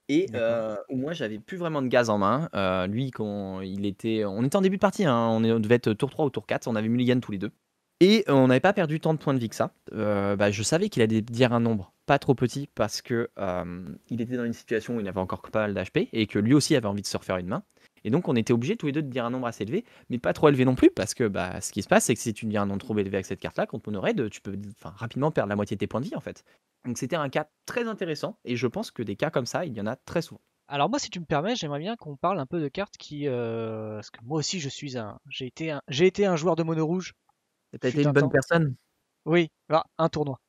Et D'accord. où moi j'avais plus vraiment de gaz en main. Lui, on était en début de partie, hein, on devait être tour 3 ou tour 4, on avait mulligan tous les deux. Et on n'avait pas perdu tant de points de vie que ça. Je savais qu'il allait dire un nombre pas trop petit parce que il était dans une situation où il avait encore pas mal d'HP et que lui aussi avait envie de se refaire une main. Et donc on était obligés tous les deux de dire un nombre assez élevé, mais pas trop élevé non plus, parce que ce qui se passe, c'est que si tu dis un nombre trop élevé avec cette carte-là, contre Mono Red, tu peux rapidement perdre la moitié de tes points de vie en fait. Donc c'était un cas très intéressant, et je pense que des cas comme ça, il y en a très souvent. Alors moi, si tu me permets, j'aimerais bien qu'on parle un peu de cartes parce que moi aussi, j'ai été un joueur de mono rouge, T'as été fut une un bonne temps. personne. Oui, un tournoi.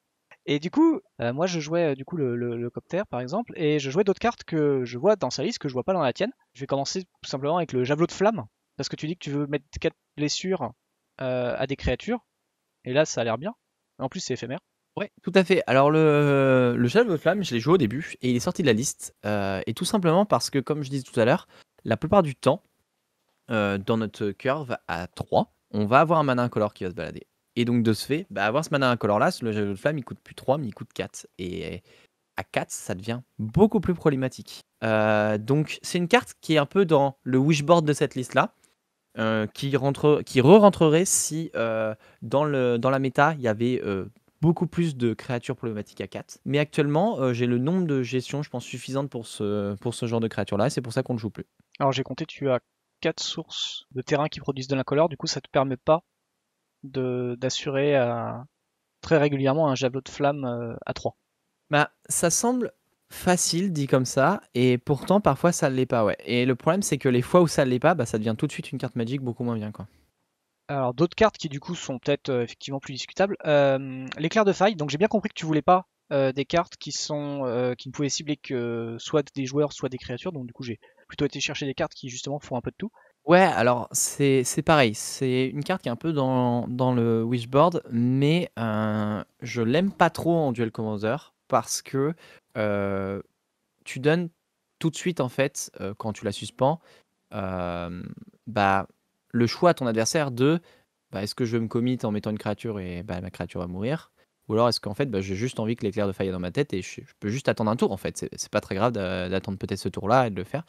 Et du coup, moi, je jouais du coup le copter par exemple, et je jouais d'autres cartes que je vois dans sa liste que je vois pas dans la tienne. Je vais commencer tout simplement avec le javelot de flamme, parce que tu dis que tu veux mettre 4 blessures à des créatures, et là, ça a l'air bien. En plus, c'est éphémère. Ouais, tout à fait. Alors le Shadow of Flamme, je l'ai joué au début et il est sorti de la liste. Et tout simplement parce que, comme je disais tout à l'heure, la plupart du temps, dans notre curve à 3, on va avoir un mana incolore qui va se balader. Et donc de ce fait, avoir ce mana incolore là, le Shadow of Flamme, il coûte plus 3, mais il coûte 4. Et à 4, ça devient beaucoup plus problématique. Donc c'est une carte qui est un peu dans le wishboard de cette liste là. Qui re-rentrerait si dans la méta, il y avait beaucoup plus de créatures problématiques à 4. Mais actuellement, j'ai le nombre de gestions, je pense, suffisante pour ce genre de créature-là, et c'est pour ça qu'on ne joue plus. Alors j'ai compté, tu as 4 sources de terrain qui produisent de l'incolore, du coup ça te permet pas d'assurer très régulièrement un javelot de flamme à 3. Ça semble facile dit comme ça, et pourtant parfois ça ne l'est pas, ouais. Et le problème, c'est que les fois où ça ne l'est pas, ça devient tout de suite une carte magique beaucoup moins bien, quoi. Alors d'autres cartes qui du coup sont peut-être effectivement plus discutables. L'éclair de faille, donc j'ai bien compris que tu voulais pas des cartes qui ne pouvaient cibler que soit des joueurs, soit des créatures, donc du coup j'ai plutôt été chercher des cartes qui justement font un peu de tout. Ouais, alors c'est pareil, c'est une carte qui est un peu dans le wishboard, mais je l'aime pas trop en Duel Commander parce que tu donnes tout de suite, en fait, quand tu la suspends, euh, bah, le choix à ton adversaire de est-ce que je veux me commit en mettant une créature et ma créature va mourir, ou alors est-ce qu'en fait j'ai juste envie que l'éclair de faille est dans ma tête et je peux juste attendre un tour en fait, c'est pas très grave d'attendre peut-être ce tour-là et de le faire.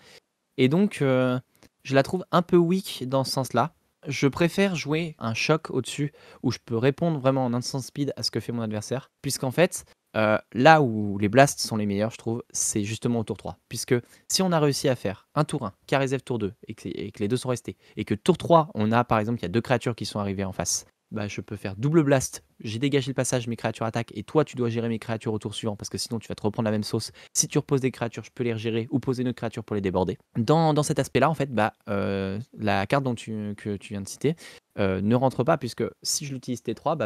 Et donc, je la trouve un peu weak dans ce sens-là. Je préfère jouer un choc au-dessus où je peux répondre vraiment en instant speed à ce que fait mon adversaire. Puisqu'en fait, là où les blasts sont les meilleurs, je trouve, c'est justement au tour 3. Puisque si on a réussi à faire un tour 1, Karesev tour 2, et que les deux sont restés, et que tour 3, on a par exemple, il y a deux créatures qui sont arrivées en face, je peux faire double blast, j'ai dégagé le passage, mes créatures attaquent, et toi tu dois gérer mes créatures au tour suivant, parce que sinon tu vas te reprendre la même sauce. Si tu reposes des créatures, je peux les gérer, ou poser une autre créature pour les déborder. Dans cet aspect-là, en fait, la carte que tu viens de citer ne rentre pas, puisque si je l'utilise T3,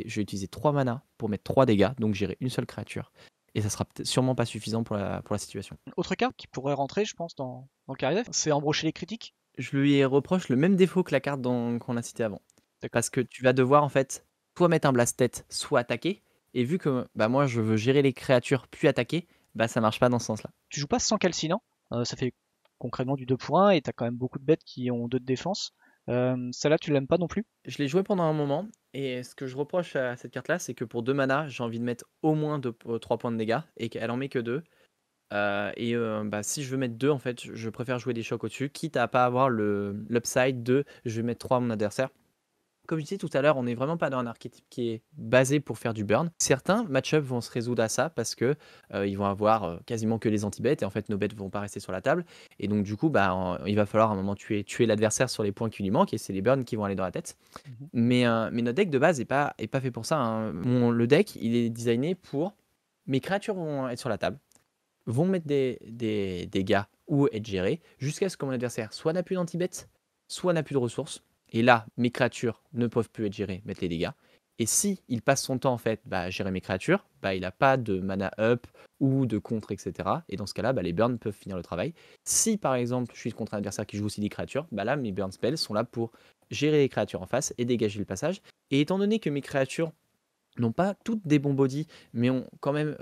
je vais utiliser 3 mana pour mettre 3 dégâts, donc gérer une seule créature. Et ça sera sûrement pas suffisant pour la situation. Autre carte qui pourrait rentrer, je pense, dans le Caridev, c'est embrocher les critiques. Je lui reproche le même défaut que la carte qu'on a citée avant. D'accord. Parce que tu vas devoir en fait soit mettre un blast tête, soit attaquer. Et vu que bah, moi je veux gérer les créatures puis attaquer, bah ça marche pas dans ce sens-là. Tu joues pas sans calcinant, ça fait concrètement du 2 pour 1 et t'as quand même beaucoup de bêtes qui ont 2 de défense. Celle-là, tu l'aimes pas non plus? Je l'ai joué pendant un moment, et ce que je reproche à cette carte-là, c'est que pour 2 mana, j'ai envie de mettre au moins 3 points de dégâts, et qu'elle en met que 2. Bah, si je veux mettre 2, en fait, je préfère jouer des chocs au-dessus, quitte à pas avoir l'upside de je vais mettre 3 à mon adversaire. Comme je disais tout à l'heure, on n'est vraiment pas dans un archétype qui est basé pour faire du burn. Certains match-ups vont se résoudre à ça parce que ils vont avoir quasiment que les anti-bêtes, et en fait nos bêtes vont pas rester sur la table. Et donc du coup, bah, il va falloir à un moment tuer l'adversaire sur les points qui lui manquent, et c'est les burns qui vont aller dans la tête. Mmh. Mais notre deck de base est pas fait pour ça, hein. Le deck, il est designé pour mes créatures vont être sur la table, vont mettre des dégâts ou être gérés jusqu'à ce que mon adversaire soit n'a plus d'anti-bêtes, soit n'a plus de ressources. Et là, mes créatures ne peuvent plus être gérées, mettre les dégâts. Et si il passe son temps en fait à gérer mes créatures, bah, il n'a pas de mana up ou de contre, etc. Et dans ce cas-là, bah, les burns peuvent finir le travail. Si par exemple je suis contre un adversaire qui joue aussi des créatures, bah là mes burn spells sont là pour gérer les créatures en face et dégager le passage. Et étant donné que mes créatures n'ont pas toutes des bons bodies, mais ont quand même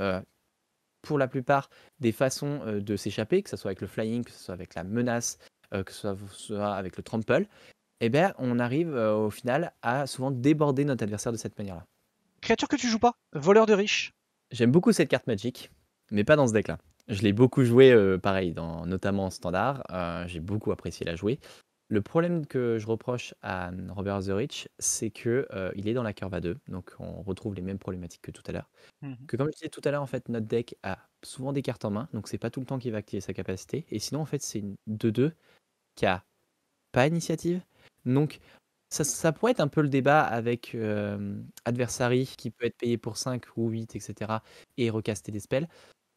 pour la plupart des façons de s'échapper, que ce soit avec le flying, que ce soit avec la menace, que ce soit avec le trample, eh ben, on arrive au final à souvent déborder notre adversaire de cette manière-là. Créature que tu joues pas, voleur de riches. J'aime beaucoup cette carte Magic, mais pas dans ce deck-là. Je l'ai beaucoup joué, pareil, notamment en standard. J'ai beaucoup apprécié la jouer. Le problème que je reproche à Robert The Rich, c'est que il est dans la curve à 2, donc on retrouve les mêmes problématiques que tout à l'heure. Mmh. Que comme je disais tout à l'heure, en fait, notre deck a souvent des cartes en main, donc c'est pas tout le temps qu'il va activer sa capacité. Et sinon, en fait, c'est une 2-2 qui a pas initiative. Donc, ça pourrait être un peu le débat avec Adversary, qui peut être payé pour 5 ou 8, etc. et recaster des spells.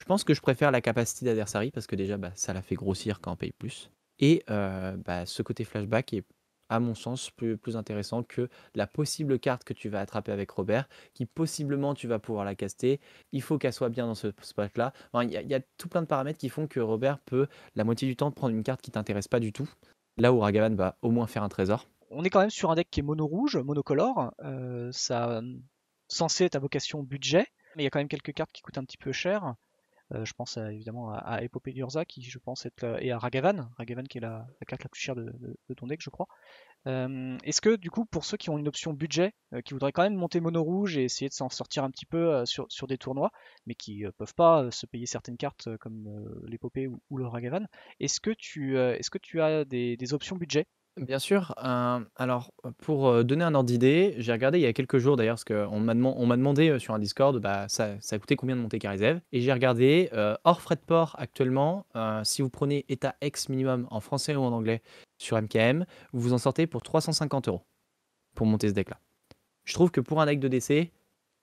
Je pense que je préfère la capacité d'Adversary parce que déjà, bah, ça la fait grossir quand on paye plus. Et bah, ce côté flashback est, à mon sens, plus intéressant que la possible carte que tu vas attraper avec Robert, qui possiblement tu vas pouvoir la caster. Il faut qu'elle soit bien dans ce spot-là. Enfin, il y a tout plein de paramètres qui font que Robert peut, la moitié du temps, prendre une carte qui t'intéresse pas du tout. Là où Ragavan va au moins faire un trésor. On est quand même sur un deck qui est mono rouge, monocolore, ça, censé être à vocation budget, mais il y a quand même quelques cartes qui coûtent un petit peu cher. Je pense évidemment à Épopée d'Urza qui je pense être et à Ragavan, Ragavan qui est la carte la plus chère de ton deck je crois. Est-ce que du coup pour ceux qui ont une option budget, qui voudraient quand même monter mono rouge et essayer de s'en sortir un petit peu sur des tournois, mais qui peuvent pas se payer certaines cartes comme l'Épopée ou le Ragavan, est-ce que tu as des options budget? Bien sûr, alors pour donner un ordre d'idée, j'ai regardé il y a quelques jours d'ailleurs, parce on m'a demandé sur un Discord, bah, ça coûtait combien de monter Karizev. Et j'ai regardé, hors frais de port actuellement, si vous prenez état X minimum en français ou en anglais sur MKM, vous vous en sortez pour 350 € pour monter ce deck-là. Je trouve que pour un deck de DC,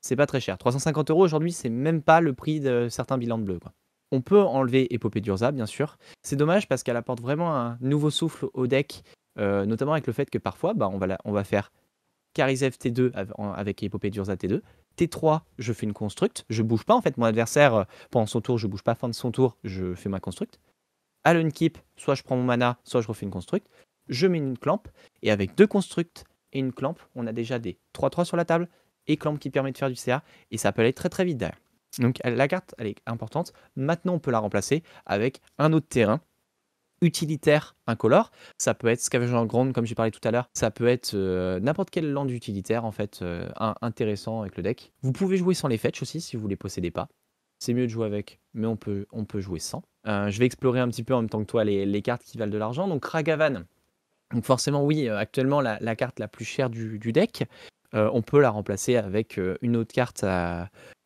c'est pas très cher. 350 € aujourd'hui, c'est même pas le prix de certains bilans de bleu, quoi. On peut enlever Épopée d'Urza, bien sûr. C'est dommage parce qu'elle apporte vraiment un nouveau souffle au deck, notamment avec le fait que parfois, bah, on va faire Karizev T2 avec Épopée d'Urza T2. T3, je fais une construct. Je bouge pas en fait mon adversaire pendant son tour, je bouge pas fin de son tour, je fais ma construct. À l'unkeep, soit je prends mon mana, soit je refais une construct. Je mets une clamp, et avec 2 constructs et une clamp, on a déjà des 3-3 sur la table, et clamp qui permet de faire du CA, et ça peut aller très très vite derrière. Donc la carte, elle est importante. Maintenant, on peut la remplacer avec un autre terrain utilitaire incolore. Ça peut être Scavenger Ground, comme j'ai parlé tout à l'heure. Ça peut être n'importe quel land utilitaire, en fait, intéressant avec le deck. Vous pouvez jouer sans les fetch aussi, si vous les possédez pas. C'est mieux de jouer avec, mais on peut jouer sans. Je vais explorer un petit peu en même temps que toi les cartes qui valent de l'argent. Donc Ragavan, donc forcément oui, actuellement la carte la plus chère du deck. On peut la remplacer avec une autre carte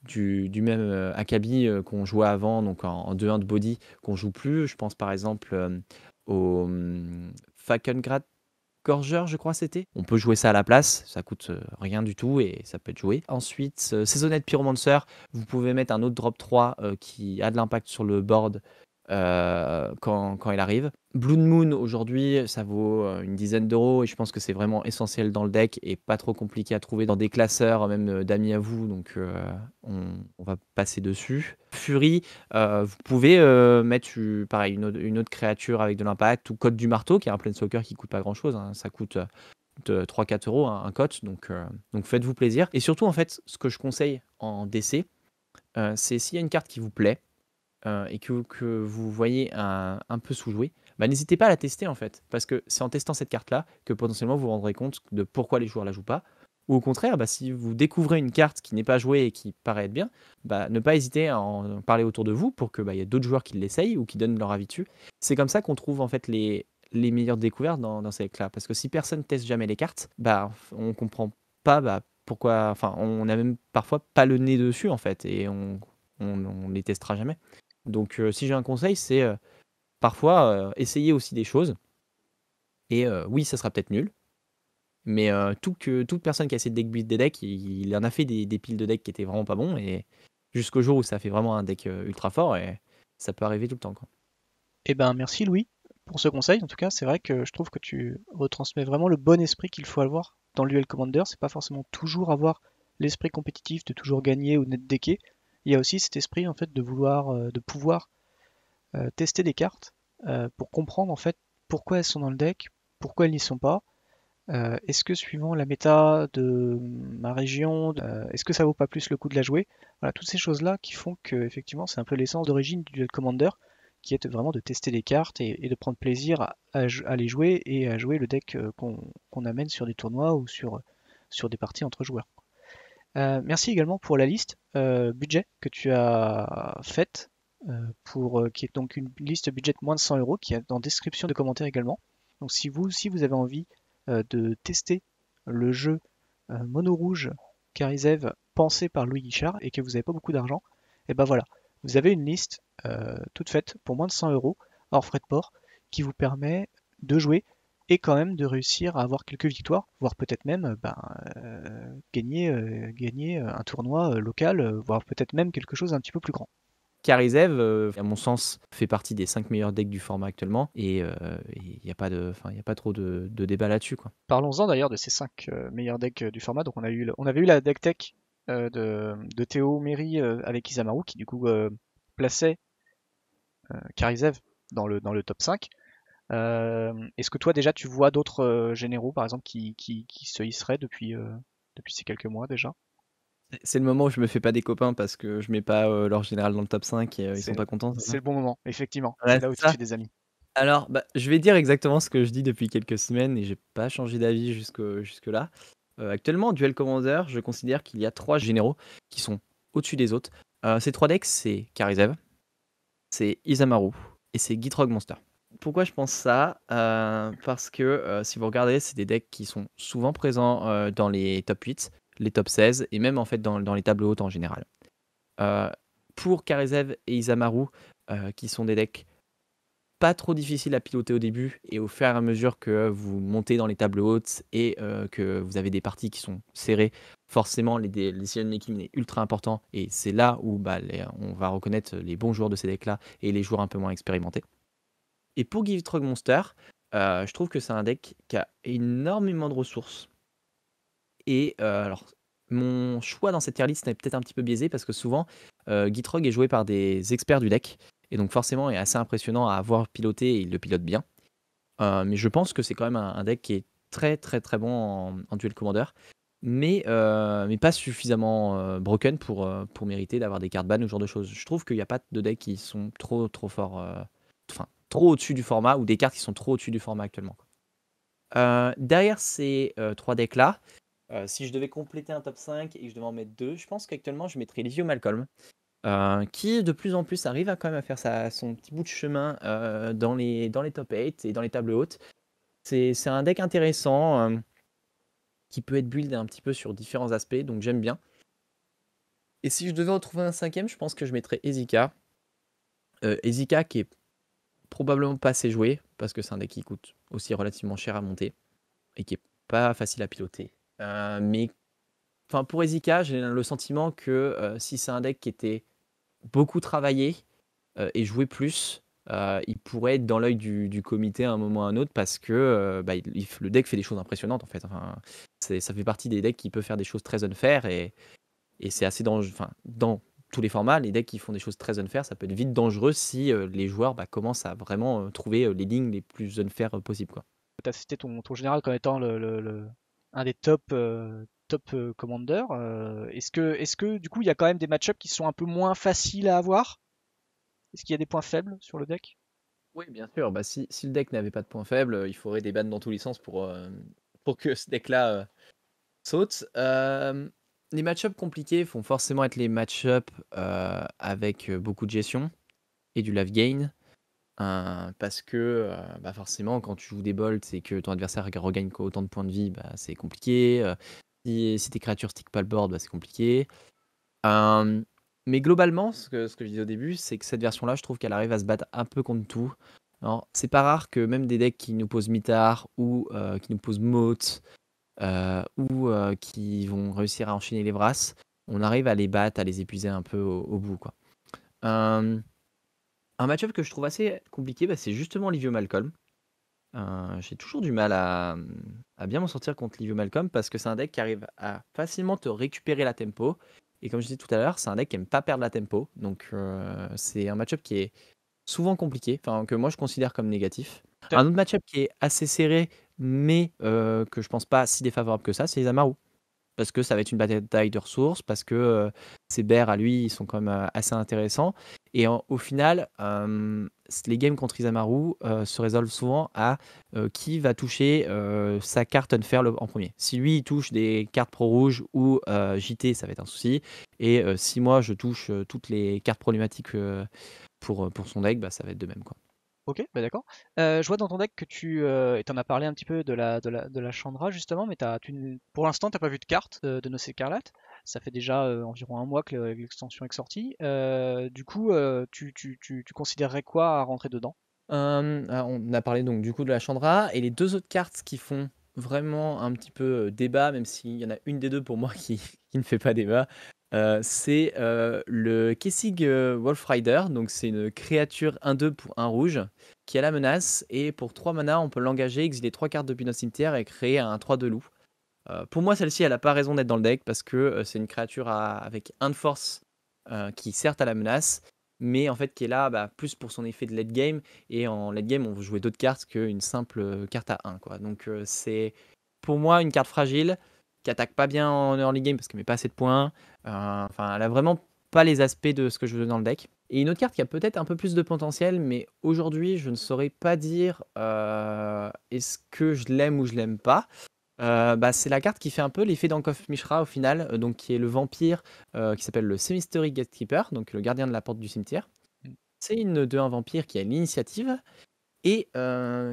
du même acabit qu'on jouait avant, donc en 2-1 de body, qu'on joue plus. Je pense par exemple au Falkengrad Gorger, je crois c'était. On peut jouer ça à la place, ça coûte rien du tout et ça peut être joué. Ensuite, Saisonnette Pyromancer, vous pouvez mettre un autre drop 3 qui a de l'impact sur le board quand elle arrive. Blood Moon, aujourd'hui, ça vaut une dizaine d'euros et je pense que c'est vraiment essentiel dans le deck et pas trop compliqué à trouver dans des classeurs, même d'amis à vous. Donc, on va passer dessus. Fury, vous pouvez mettre pareil, une autre créature avec de l'impact ou Code du Marteau, qui est un Planeswalker qui coûte pas grand chose. Ça coûte de 3-4 euros un cote. Donc faites-vous plaisir. Et surtout, en fait, ce que je conseille en DC, c'est s'il y a une carte qui vous plaît et que vous voyez un peu sous-jouer, bah, n'hésitez pas à la tester en fait. Parce que c'est en testant cette carte-là que potentiellement vous vous rendrez compte de pourquoi les joueurs la jouent pas. Ou au contraire, bah, si vous découvrez une carte qui n'est pas jouée et qui paraît être bien, bah, ne pas hésiter à en parler autour de vous pour que y ait d'autres joueurs qui l'essayent ou qui donnent leur avis dessus. C'est comme ça qu'on trouve en fait les meilleures découvertes dans ces decks-là. Parce que si personne teste jamais les cartes, bah, on comprend pas pourquoi. Enfin, on a même parfois pas le nez dessus en fait et on les testera jamais. Donc, si j'ai un conseil, c'est parfois essayer aussi des choses. Et oui, ça sera peut-être nul. Mais toute personne qui a essayé de deck build des decks, il en a fait des piles de decks qui étaient vraiment pas bons. Et jusqu'au jour où ça fait vraiment un deck ultra fort. Et ça peut arriver tout le temps, quoi. Eh ben, merci Louis pour ce conseil. En tout cas, c'est vrai que je trouve que tu retransmets vraiment le bon esprit qu'il faut avoir dans l'UL Commander. C'est pas forcément toujours avoir l'esprit compétitif, de toujours gagner ou net decker. Il y a aussi cet esprit en fait de vouloir, de pouvoir tester des cartes pour comprendre en fait pourquoi elles sont dans le deck, pourquoi elles n'y sont pas. Est-ce que suivant la méta de ma région, est-ce que ça vaut pas plus le coup de la jouer? Voilà, toutes ces choses-là qui font que effectivement c'est un peu l'essence d'origine du Duel Commander, qui est vraiment de tester des cartes et de prendre plaisir à les jouer et à jouer le deck qu'on amène sur des tournois ou sur des parties entre joueurs. Merci également pour la liste budget que tu as faite, qui est donc une liste budget moins de 100 euros, qui est en description de commentaires également. Donc si vous aussi vous avez envie de tester le jeu Mono Rouge Karizev pensé par Louis Guichard et que vous n'avez pas beaucoup d'argent, et ben voilà, vous avez une liste toute faite pour moins de 100 euros hors frais de port qui vous permet de jouer et quand même de réussir à avoir quelques victoires, voire peut-être même gagner un tournoi local, voire peut-être même quelque chose d'un petit peu plus grand. Karizev, à mon sens, fait partie des 5 meilleurs decks du format actuellement. Et il n'y a pas trop de débat là-dessus, quoi. Parlons-en d'ailleurs de ces 5 meilleurs decks du format. Donc on avait eu la deck tech de Théo Méry avec Isamaru qui du coup plaçait Karizev dans le top 5. Est-ce que toi déjà tu vois d'autres généraux par exemple qui se hisseraient depuis ces quelques mois déjà? C'est le moment où je me fais pas des copains parce que je mets pas leur général dans le top 5 et ils sont C'est pas contents, c'est c'est ça? le bon moment, effectivement. Ouais, C'est là où c'est tu te ça. fais des amis. Alors, bah, je vais dire exactement ce que je dis depuis quelques semaines et j'ai pas changé d'avis jusque-là. Actuellement, en Duel Commander, je considère qu'il y a 3 généraux qui sont au-dessus des autres. Ces 3 decks, c'est Karizev, c'est Isamaru et c'est Gitrog Monster. Pourquoi je pense ça? Parce que si vous regardez, c'est des decks qui sont souvent présents dans les top 8, les top 16 et même en fait dans les tables hautes en général. Euh, pour Karizev et Isamaru, qui sont des decks pas trop difficiles à piloter au début, et au fur et à mesure que vous montez dans les tables hautes et que vous avez des parties qui sont serrées, forcément les decision making est ultra important, et c'est là où on va reconnaître les bons joueurs de ces decks là et les joueurs un peu moins expérimentés. Et pour Give Trog Monster, je trouve que c'est un deck qui a énormément de ressources. Et alors, mon choix dans cette tier list est peut-être un petit peu biaisé parce que souvent, Gitrog est joué par des experts du deck. Et donc forcément, il est assez impressionnant à avoir piloté et il le pilote bien. Mais je pense que c'est quand même un deck qui est très très très bon en Duel Commander. Mais pas suffisamment broken pour mériter d'avoir des cartes ban ou ce genre de choses. Je trouve qu'il n'y a pas de decks qui sont trop trop forts, enfin trop au-dessus du format ou des cartes qui sont trop au-dessus du format actuellement. Derrière ces 3 decks-là, si je devais compléter un top 5 et que je devais en mettre 2, je pense qu'actuellement je mettrais Livio Malcolm, qui de plus en plus arrive à quand même à faire son petit bout de chemin dans les top 8 et dans les tables hautes. C'est un deck intéressant qui peut être build un petit peu sur différents aspects, donc j'aime bien. Et si je devais en trouver un cinquième, je pense que je mettrais Ezika. Ezika qui est probablement pas assez joué, parce que c'est un deck qui coûte aussi relativement cher à monter et qui est pas facile à piloter. Mais enfin, pour Ezika, j'ai le sentiment que si c'est un deck qui était beaucoup travaillé et joué plus, il pourrait être dans l'œil du comité à un moment ou à un autre parce que bah, le deck fait des choses impressionnantes en fait. Enfin, ça fait partie des decks qui peuvent faire des choses très unfair et c'est assez dangereux. Enfin, dans tous les formats, les decks qui font des choses très unfair, ça peut être vite dangereux si les joueurs bah, commencent à vraiment trouver les lignes les plus unfair possibles, quoi. Tu as cité ton général comme étant un des top commanders. Est-ce que du coup il y a quand même des match-ups qui sont un peu moins faciles à avoir? Est-ce qu'il y a des points faibles sur le deck? Oui, bien sûr. Bah, si le deck n'avait pas de points faibles, il faudrait des bans dans tous les sens pour que ce deck-là saute. Les match-ups compliqués vont forcément être les match-ups avec beaucoup de gestion et du lave gain. Parce que bah forcément, quand tu joues des bolts et que ton adversaire regagne autant de points de vie, bah, c'est compliqué. Si tes créatures stick pas le board, bah, c'est compliqué. Mais globalement, ce que je disais au début, c'est que cette version-là, je trouve qu'elle arrive à se battre un peu contre tout. Alors, c'est pas rare que même des decks qui nous posent Mitar ou qui nous posent Moat ou qui vont réussir à enchaîner les Vras, on arrive à les battre, à les épuiser un peu au bout, quoi. Euh, un match-up que je trouve assez compliqué, bah, c'est justement Livio Malcolm. J'ai toujours du mal à bien m'en sortir contre Livio Malcolm parce que c'est un deck qui arrive à facilement te récupérer la tempo. Et comme je disais tout à l'heure, c'est un deck qui aime pas perdre la tempo. Donc c'est un match-up qui est souvent compliqué, enfin que moi je considère comme négatif. Un autre match-up qui est assez serré, mais que je pense pas si défavorable que ça, c'est les Amaru. Parce que ça va être une bataille de ressources, parce que ses bears à lui, ils sont quand même assez intéressants. Et au final, les games contre Isamaru se résolvent souvent à qui va toucher sa carte unfair en premier. Si lui, il touche des cartes pro-rouge ou JT, ça va être un souci. Et si moi, je touche toutes les cartes problématiques pour son deck, bah, ça va être de même, quoi. Ok, bah d'accord. Je vois dans ton deck que et t'en as parlé un petit peu de la Chandra justement, mais pour l'instant t'as pas vu de carte de Noce Écarlate. Ça fait déjà environ un mois que l'extension est sortie. Du coup, tu considérerais quoi à rentrer dedans? On a parlé donc du coup de la Chandra et les deux autres cartes qui font vraiment un petit peu débat, même s'il y en a une des deux pour moi qui ne fait pas débat, c'est le Kessig Wolfrider. Donc c'est une créature 1-2 pour un rouge qui a la menace et pour 3 mana on peut l'engager, exiler 3 cartes depuis notre cimetière et créer un 3 de loup. Pour moi celle-ci elle a pas raison d'être dans le deck parce que c'est une créature avec 1 de force qui certes a la menace mais en fait qui est là bah, plus pour son effet de late game et en late game on veut jouer d'autres cartes qu'une simple carte à 1 quoi. Donc c'est pour moi une carte fragile qui attaque pas bien en early game parce qu'elle met pas assez de points. Enfin elle a vraiment pas les aspects de ce que je veux dans le deck. Et une autre carte qui a peut-être un peu plus de potentiel mais aujourd'hui je ne saurais pas dire est-ce que je l'aime ou je l'aime pas. Bah, c'est la carte qui fait un peu l'effet d'Ankov Mishra au final, donc qui est le vampire qui s'appelle le Semi-Mystery Gatekeeper, donc le gardien de la porte du cimetière. C'est une 2-1 vampire qui a l'initiative et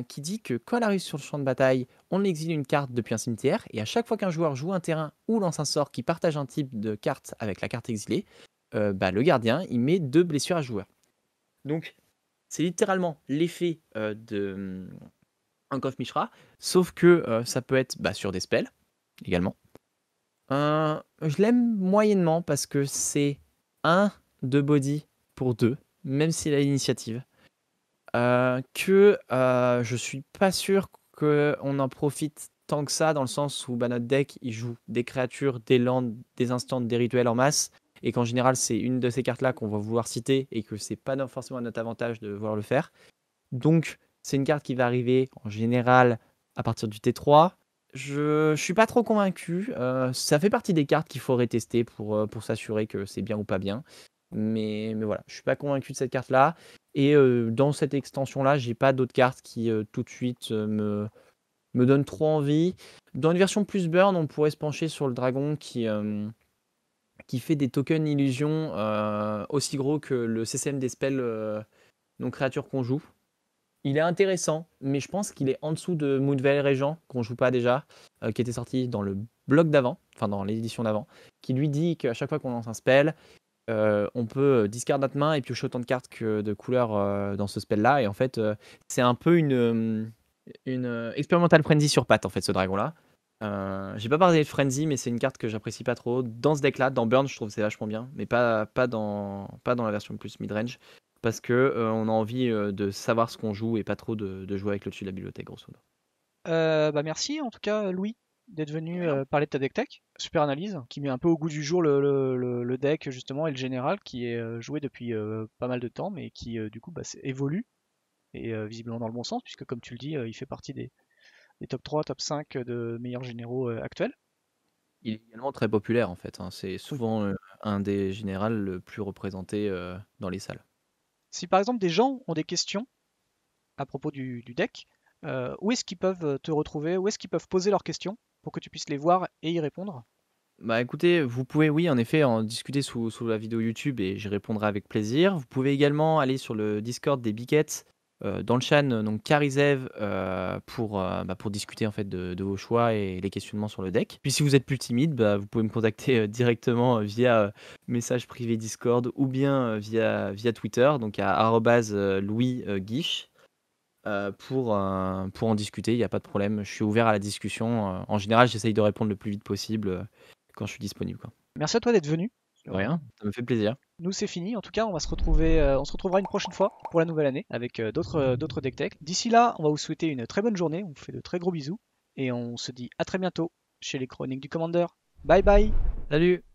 qui dit que quand elle arrive sur le champ de bataille, on exile une carte depuis un cimetière et à chaque fois qu'un joueur joue un terrain ou lance un sort qui partage un type de carte avec la carte exilée, bah, le gardien il met 2 blessures à joueur. Donc c'est littéralement l'effet de Ankov Mishra, sauf que ça peut être bah, sur des spells également. Je l'aime moyennement parce que c'est un de body pour 2, même s'il a l'initiative. Je suis pas sûr qu'on en profite tant que ça, dans le sens où bah, notre deck il joue des créatures, des landes, des instants, des rituels en masse, et qu'en général c'est une de ces cartes-là qu'on va vouloir citer et que c'est pas forcément à notre avantage de vouloir le faire. Donc c'est une carte qui va arriver en général à partir du T3. Je suis pas trop convaincu. Ça fait partie des cartes qu'il faudrait tester pour s'assurer que c'est bien ou pas bien. Mais voilà, je suis pas convaincu de cette carte-là. Et dans cette extension-là, j'ai pas d'autres cartes qui tout de suite me donnent trop envie. Dans une version plus burn, on pourrait se pencher sur le dragon qui fait des tokens illusions aussi gros que le CCM des spells non créatures qu'on joue. Il est intéressant, mais je pense qu'il est en dessous de Moonveil Régent, qu'on joue pas déjà, qui était sorti dans le bloc d'avant, enfin dans l'édition d'avant, qui lui dit qu'à chaque fois qu'on lance un spell, on peut discard notre main et piocher autant de cartes que de couleurs dans ce spell-là. Et en fait, c'est un peu une Experimental Frenzy sur patte, en fait, ce dragon-là. J'ai pas parlé de Frenzy, mais c'est une carte que j'apprécie pas trop. Dans ce deck-là, dans Burn, je trouve que c'est vachement bien, mais pas dans la version plus mid-range. parce que on a envie de savoir ce qu'on joue et pas trop de jouer avec le dessus de la bibliothèque, grosso modo. Bah merci en tout cas Louis d'être venu parler de ta deck tech. Super analyse qui met un peu au goût du jour le deck justement et le général qui est joué depuis pas mal de temps mais qui du coup évolue et visiblement dans le bon sens puisque comme tu le dis il fait partie des top 3, top 5 de meilleurs généraux actuels. Il est également très populaire en fait, hein. C'est Oui. souvent un des générales le plus représenté dans les salles. Si par exemple des gens ont des questions à propos du deck, où est-ce qu'ils peuvent te retrouver, où est-ce qu'ils peuvent poser leurs questions pour que tu puisses les voir et y répondre? Bah écoutez, vous pouvez, oui, en effet, en discuter sous la vidéo YouTube et j'y répondrai avec plaisir. Vous pouvez également aller sur le Discord des Biquettes, dans le chan, donc Carizev, pour discuter en fait de vos choix et les questionnements sur le deck. Puis si vous êtes plus timide, bah, vous pouvez me contacter directement via message privé Discord ou bien via Twitter, donc à Louis Guiche, pour en discuter, il n'y a pas de problème. Je suis ouvert à la discussion. En général, j'essaye de répondre le plus vite possible quand je suis disponible, quoi. Merci à toi d'être venu. De rien, ça me fait plaisir. Nous c'est fini. En tout cas, on va se retrouver, on se retrouvera une prochaine fois pour la nouvelle année avec d'autres deck tech. D'ici là, on va vous souhaiter une très bonne journée. On vous fait de très gros bisous et on se dit à très bientôt chez les Chroniques du Commander. Bye bye. Salut!